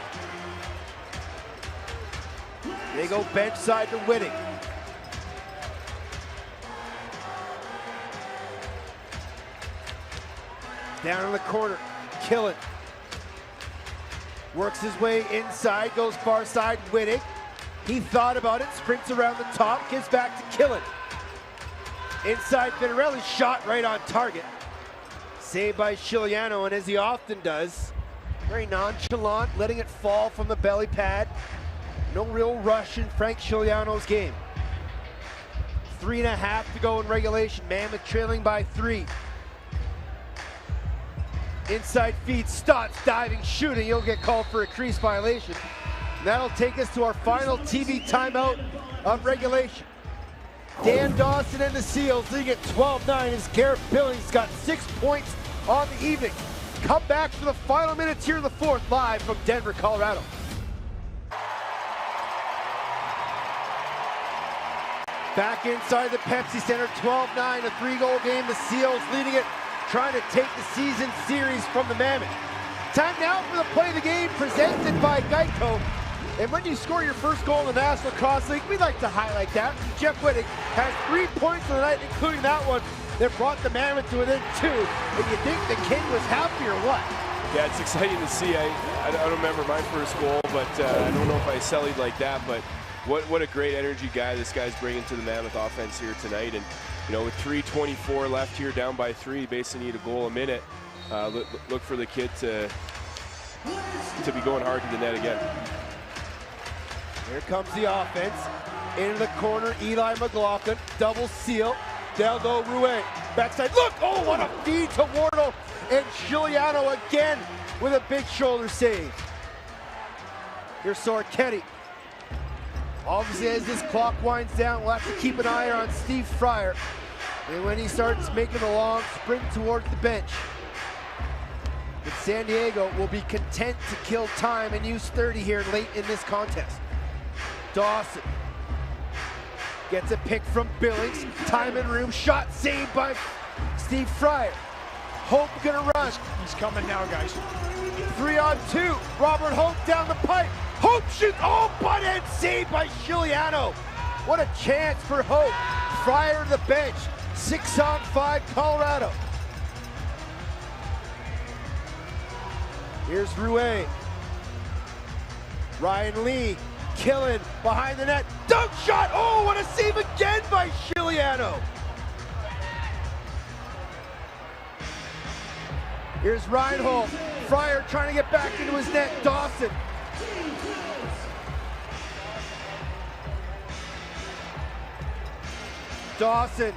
They go bench side to Wittig. Down in the corner, Killen. Works his way inside, goes far side, Wittig. He thought about it, sprints around the top, gives back to Killen. Inside, Vitarelli, shot right on target. Saved by Chiliano, and as he often does, very nonchalant, letting it fall from the belly pad. No real rush in Frank Chiliano's game. 3.5 to go in regulation. Mammoth trailing by 3. Inside feed, Stotts diving, shooting. He'll get called for a crease violation. And that'll take us to our final TV timeout of regulation. Dan Dawson and the Seals leading at 12-9 as Garrett Billings got 6 points on the evening. Come back for the final minutes here in the fourth, live from Denver, Colorado. Back inside the Pepsi Center, 12-9, a 3-goal game. The Seals leading it, trying to take the season series from the Mammoth. Time now for the play of the game presented by Geico. And when you score your first goal in the National Lacrosse League, we'd like to highlight that. Jeff Wittig has 3 points of the night, including that one that brought the Mammoth to within 2. And you think the kid was happy or what? Yeah, it's exciting to see. I don't remember my first goal, but I don't know if I sellied like that. But what a great energy guy this guy's bringing to the Mammoth offense here tonight. And with 3:24 left here, down by 3, basically need a goal a minute. Look for the kid to be going hard to the net again. Here comes the offense. Into the corner, Eli McLaughlin, double seal. Down low, Rouet. Backside, look! Oh, what a feed to Wardle. And Giuliano again with a big shoulder save. Here's Sorchetti. Obviously, as this clock winds down, we'll have to keep an eye on Steve Fryer. And when he starts making a long sprint towards the bench. But San Diego will be content to kill time and use 30 here late in this contest. Dawson gets a pick from Billings. Time and room, shot saved by Steve Fryer. Hope gonna rush. He's coming now, guys. 3-on-2. Robert Hope down the pipe. Hope shoots. Oh, butt end saved by Giuliano. What a chance for Hope. Fryer to the bench. 6-on-5 Colorado. Here's Rouet. Ryan Lee. Killing behind the net. Dunk shot. Oh, what a save again by Giuliano. Here's Reinhold. Fryer trying to get back into his net. Dawson. Dawson.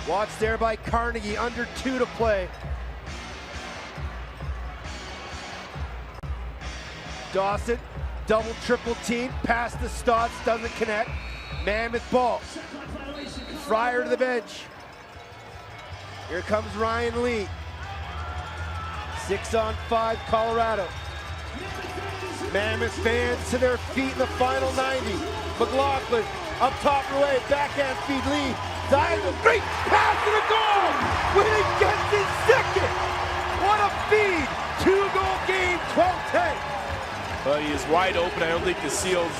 Watched there by Carnegie. Under 2 to play. Dawson, double, triple team, past the Stotts, doesn't connect. Mammoth ball. Fryer to the bench. Here comes Ryan Lee. 6-on-5 Colorado. Mammoth fans to their feet in the final 90. McLaughlin up top, Rouet, backhand feed Lee. Diagonal, great pass to the goal! Wittig gets his second! What a feed! 2-goal game, 12-10. Well, he is wide open. I don't think the Seals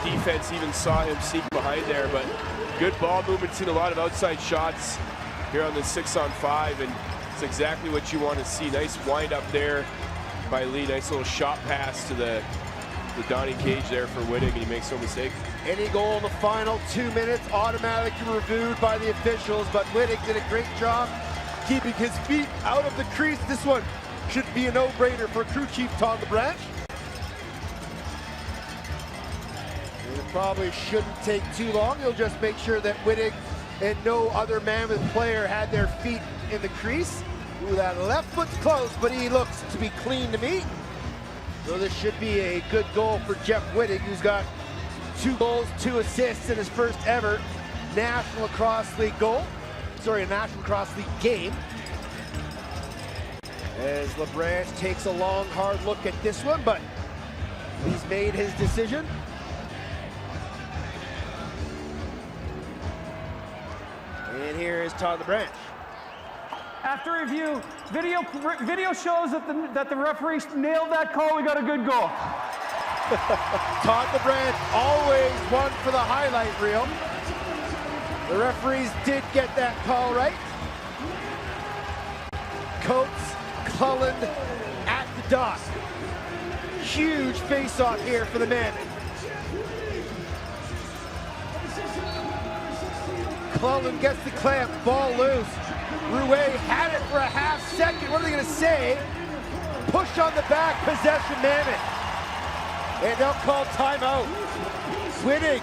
defense even saw him sneak behind there, but good ball movement, seen a lot of outside shots here on the 6-on-5, and it's exactly what you want to see. Nice wind up there by Lee. Nice little shot pass to the Donnie Cage there for Wittig, and he makes no mistake. Any goal in the final 2 minutes automatically reviewed by the officials, but Wittig did a great job keeping his feet out of the crease. This one should be a no-brainer for crew chief Todd LeBranch. It probably shouldn't take too long. He'll just make sure that Wittig and no other Mammoth player had their feet in the crease. Ooh, that left foot's close, but he looks to be clean to me. So this should be a good goal for Jeff Wittig, who's got 2 goals, 2 assists in his first ever National Lacrosse League goal. Sorry, a National Lacrosse League game. As LeBranch takes a long, hard look at this one, but he's made his decision. And here is Todd LeBranch. After review, video shows that the referees nailed that call. We got a good goal. Todd LeBranch always one for the highlight reel. The referees did get that call right. Coates, Cullen at the dot. Huge face-off here for the Mammoth. Cullen gets the clamp, ball loose. Rouet had it for a half second. What are they going to say? Push on the back, possession Mammoth. And they'll call timeout. Wittig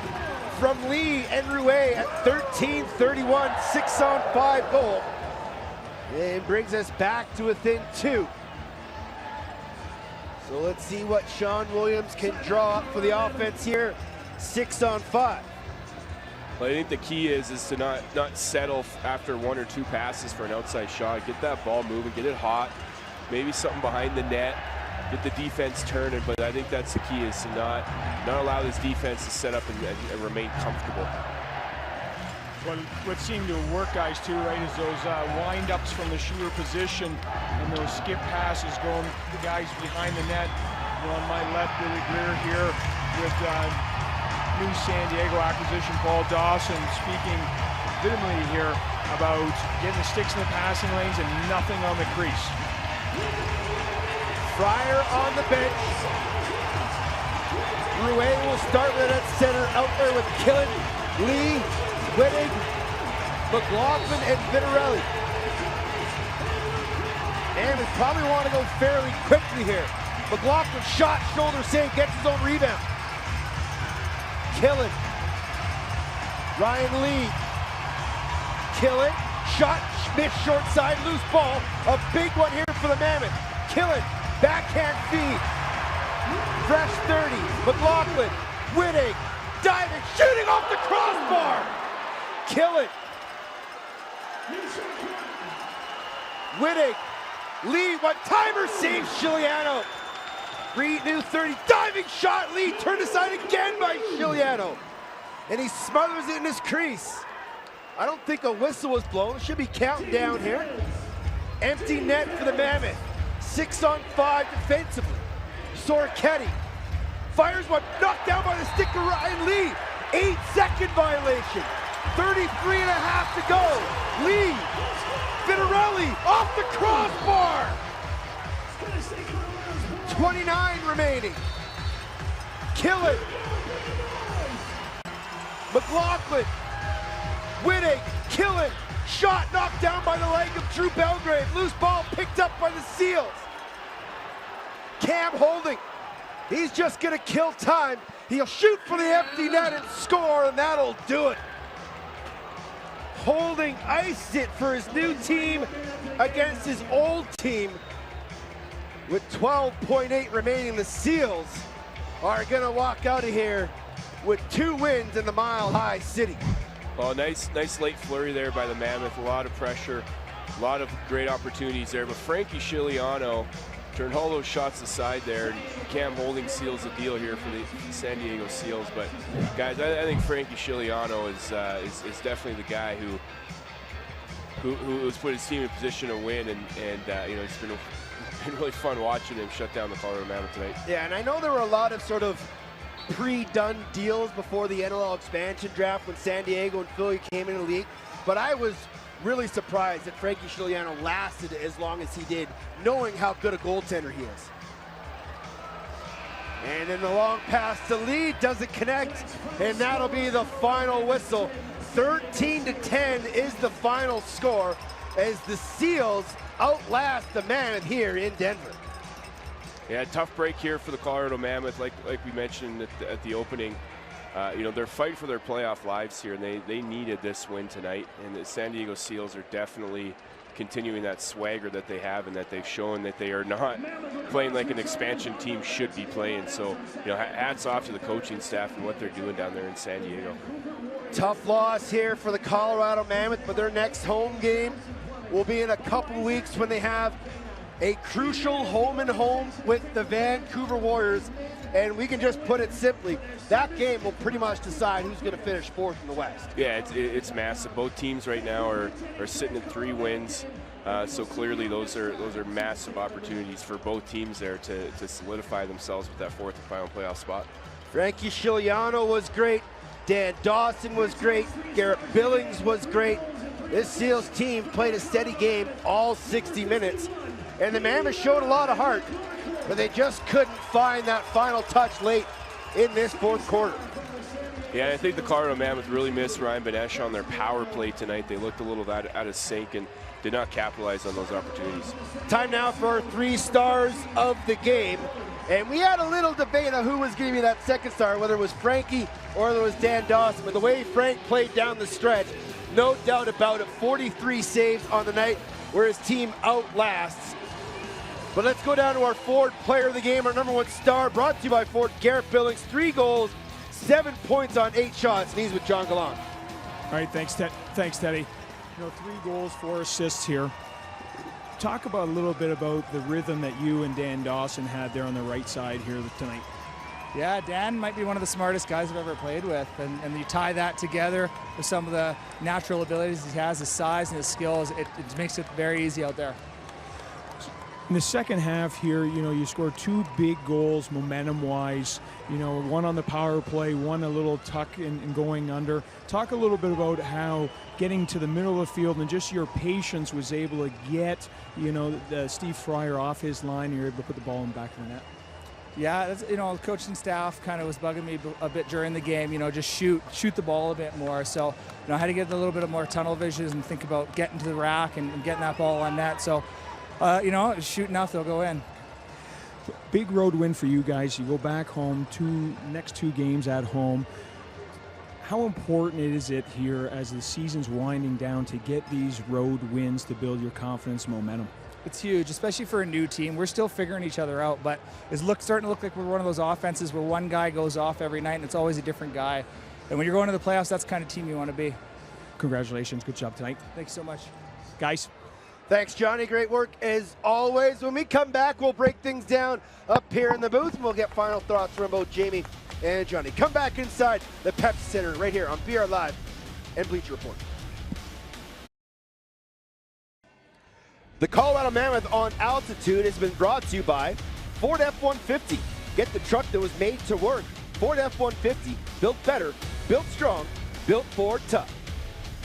from Lee and Rouet at 13:31, 6-on-5 goal. And brings us back to within 2. So let's see what Sean Williams can draw up for the offense here. 6-on-5. Well, I think the key is to not settle after 1 or 2 passes for an outside shot. Get that ball moving, get it hot, maybe something behind the net, get the defense turning. But I think that's the key, is to not allow this defense to set up and remain comfortable. What seemed to work, guys, too, right, is those wind-ups from the shooter position and those skip passes going the guys behind the net. On my left, Billy Greer here with new San Diego acquisition, Paul Dawson, speaking vehemently here about getting the sticks in the passing lanes and nothing on the crease. Fryer on the bench. Rouet will start with that center out there with Killen, Lee, Wittig, McLaughlin, and Vitarelli. And we probably want to go fairly quickly here. McLaughlin shot, shoulder save, gets his own rebound. Killen, Ryan Lee, Killen, shot, missed short side, loose ball. A big one here for the Mammoth. Killen, backhand feed. Fresh 30, McLaughlin, Wittig, diving, shooting off the crossbar. Killen. Wittig, Lee, one-timer saves Chiliano. Reed, new 30, diving shot, Lee turned aside again by Chiliano. And he smothers it in his crease. I don't think a whistle was blown, should be counting down here. Empty net for the Mammoth. 6-on-5 defensively. Sorchetti fires one, knocked down by the stick of Ryan Lee. 8-second violation. 33.5 to go. Lee, Vitarelli off the crossbar. 29 remaining. Killen, McLaughlin, Wittig, Killen, shot knocked down by the leg of Drew Belgrave. Loose ball picked up by the Seals. Cam Holding, he's just gonna kill time. He'll shoot for the empty net and score, and that'll do it. Holding iced it for his new team against his old team. With 12.8 remaining, the Seals are gonna walk out of here with 2 wins in the Mile High City. Well, nice late flurry there by the Mammoth. A lot of pressure, a lot of great opportunities there. But Frankie Chiliano turned all those shots aside there. And Cam Holding seals the deal here for the San Diego Seals. But guys, I think Frankie Chiliano is definitely the guy who has put his team in position to win, and you know, it's been really fun watching him shut down the Colorado Mammoth tonight. Yeah, and I know there were a lot of sort of pre-done deals before the NLL expansion draft when San Diego and Philly came into the league, but I was really surprised that Frankie Chiliano lasted as long as he did, knowing how good a goaltender he is. And then the long pass to Lee doesn't connect, and that'll be the final whistle. 13-10 is the final score as the Seals outlast the Mammoth here in Denver. Yeah, tough break here for the Colorado Mammoth, like we mentioned at the opening. You know, they're fighting for their playoff lives here, and they needed this win tonight. And the San Diego Seals are definitely continuing that swagger that they have, and that they've shown that they are not playing like an expansion team should be playing. So, you know, hats off to the coaching staff and what they're doing down there in San Diego. Tough loss here for the Colorado Mammoth, but their next home game will be in a couple weeks when they have a crucial home-and-home with the Vancouver Warriors. And we can just put it simply, that game will pretty much decide who's going to finish 4th in the West. Yeah, it's massive. Both teams right now are sitting at 3 wins. So clearly those are massive opportunities for both teams there to solidify themselves with that 4th and final playoff spot. Frankie Chiliano was great. Dan Dawson was great. Garrett Billings was great. This Seals team played a steady game all 60 minutes. And the Mammoth showed a lot of heart, but they just couldn't find that final touch late in this 4th quarter. Yeah, I think the Colorado Mammoth really missed Ryan Benesch on their power play tonight. They looked a little out of sync and did not capitalize on those opportunities. Time now for our 3 stars of the game. And we had a little debate on who was going to be that 2nd star, whether it was Frankie or whether it was Dan Dawson. But the way Frank played down the stretch, no doubt about it, 43 saves on the night where his team outlasts. But let's go down to our Ford player of the game, our #1 star, brought to you by Ford, Garrett Billings. 3 goals, 7 points on 8 shots, and he's with John Gallant. All right, thanks, Teddy. 3 goals, 4 assists here. Talk about a little bit about the rhythm that you and Dan Dawson had there on the right side here tonight. Yeah, Dan might be one of the smartest guys I've ever played with, and you tie that together with some of the natural abilities he has, his size and his skills, it makes it very easy out there. In the second half here, you scored 2 big goals momentum-wise. One on the power play, one a little tuck and going under. Talk a little bit about how getting to the middle of the field and just your patience was able to get, Steve Fryer off his line. And you're able to put the ball in the back of the net. Yeah, that's, the coaching staff kind of was bugging me a bit during the game. Just shoot the ball a bit more. So, I had to get a little bit of more tunnel vision and think about getting to the rack and getting that ball on net. So, shoot enough, they'll go in. Big road win for you guys. You go back home, next 2 games at home. How important is it here as the season's winding down to get these road wins to build your confidence and momentum? It's huge, especially for a new team. We're still figuring each other out, but it's starting to look like we're one of those offenses where one guy goes off every night and it's always a different guy. And when you're going to the playoffs, that's the kind of team you want to be. Congratulations. Good job tonight. Thanks so much. Guys. Thanks, Johnny. Great work as always. When we come back, we'll break things down up here in the booth, and we'll get final thoughts from both Jamie and Johnny. Come back inside the Pepsi Center right here on BR Live and Bleacher Report. The Colorado Mammoth on Altitude has been brought to you by Ford F-150. Get the truck that was made to work. Ford F-150, built better, built strong, built Ford tough.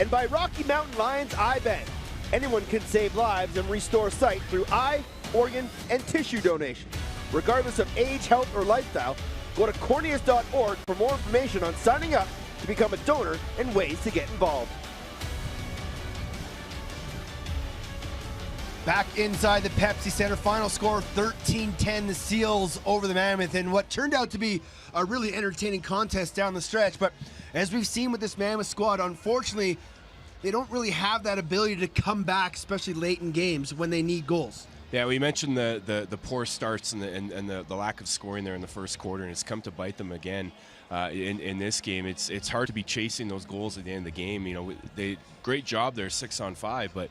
And by Rocky Mountain Lions Eye Bank. Anyone can save lives and restore sight through eye, organ, and tissue donations. Regardless of age, health, or lifestyle, go to corneas.org for more information on signing up to become a donor and ways to get involved. Back inside the Pepsi Center, final score 13-10, the Seals over the Mammoth, and what turned out to be a really entertaining contest down the stretch. But as we've seen with this Mammoth squad, unfortunately, they don't really have that ability to come back, especially late in games when they need goals. Yeah, we mentioned the poor starts and the lack of scoring there in the first quarter, and it's come to bite them again in this game. It's hard to be chasing those goals at the end of the game. Great job there, 6-on-5, but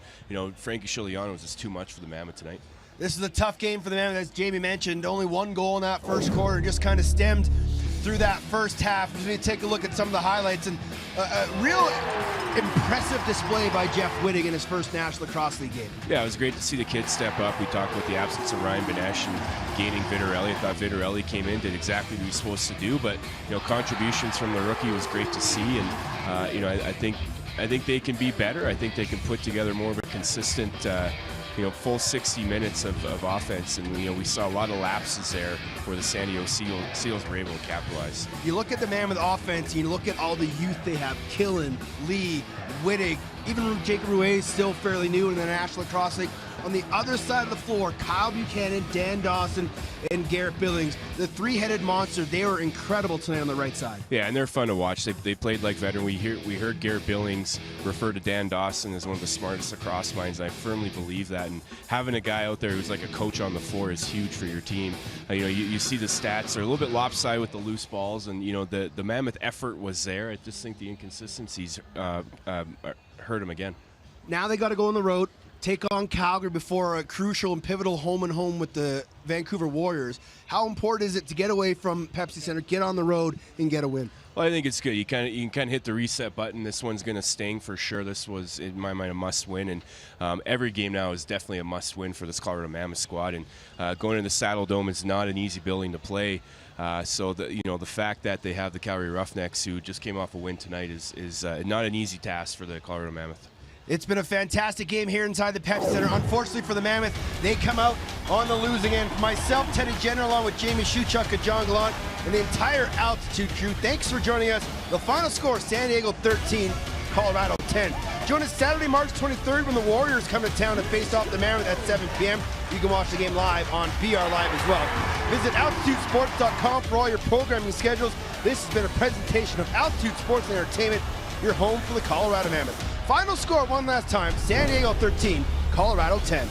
Frankie Chiliano was just too much for the Mammoth tonight. This is a tough game for the Mammoth, as Jamie mentioned. Only 1 goal in that first quarter, just kind of stemmed through that first half. As we take a look at some of the highlights, and a real impressive display by Jeff Wittig in his first National Lacrosse League game. Yeah, it was great to see the kids step up. We talked about the absence of Ryan Benesh and gaining Vitarelli. I thought Vitarelli came in, did exactly what he was supposed to do, but contributions from the rookie was great to see, and I think they can be better. I think they can put together more of a consistent full 60 minutes of offense, and we saw a lot of lapses there where the San Diego Seals were able to capitalize. You look at the Mammoth offense, and you look at all the youth they have: Killen, Lee, Wittig, even Jacob Ruiz, still fairly new in the National Lacrosse League. On the other side of the floor, Kyle Buchanan, Dan Dawson, and Garrett Billings, the 3-headed monster. They were incredible tonight on the right side. Yeah, and they're fun to watch. They played like veteran. We heard Garrett Billings refer to Dan Dawson as one of the smartest lacrosse minds. I firmly believe that, and having a guy out there who's like a coach on the floor is huge for your team. You see the stats are a little bit lopsided with the loose balls, and the Mammoth effort was there. I just think the inconsistencies hurt him again. Now they got to go on the road, take on Calgary before a crucial and pivotal home-and-home with the Vancouver Warriors. How important is it to get away from Pepsi Center, get on the road, and get a win? Well, I think it's good. You can kind of hit the reset button. This one's going to sting for sure. This was, in my mind, a must-win, and every game now is definitely a must-win for this Colorado Mammoth squad. And going to the Saddle Dome is not an easy building to play. So the fact that they have the Calgary Roughnecks, who just came off a win tonight, is not an easy task for the Colorado Mammoth. It's been a fantastic game here inside the Pepsi Center. Unfortunately for the Mammoth, they come out on the losing end. For myself, Teddy Jenner, along with Jamie Shuchuk and John Gallant, and the entire Altitude crew, thanks for joining us. The final score, San Diego 13, Colorado 10. Join us Saturday, March 23rd, when the Warriors come to town to face off the Mammoth at 7 p.m. You can watch the game live on BR Live as well. Visit AltitudeSports.com for all your programming schedules. This has been a presentation of Altitude Sports and Entertainment, your home for the Colorado Mammoth. Final score one last time, San Diego 13, Colorado 10.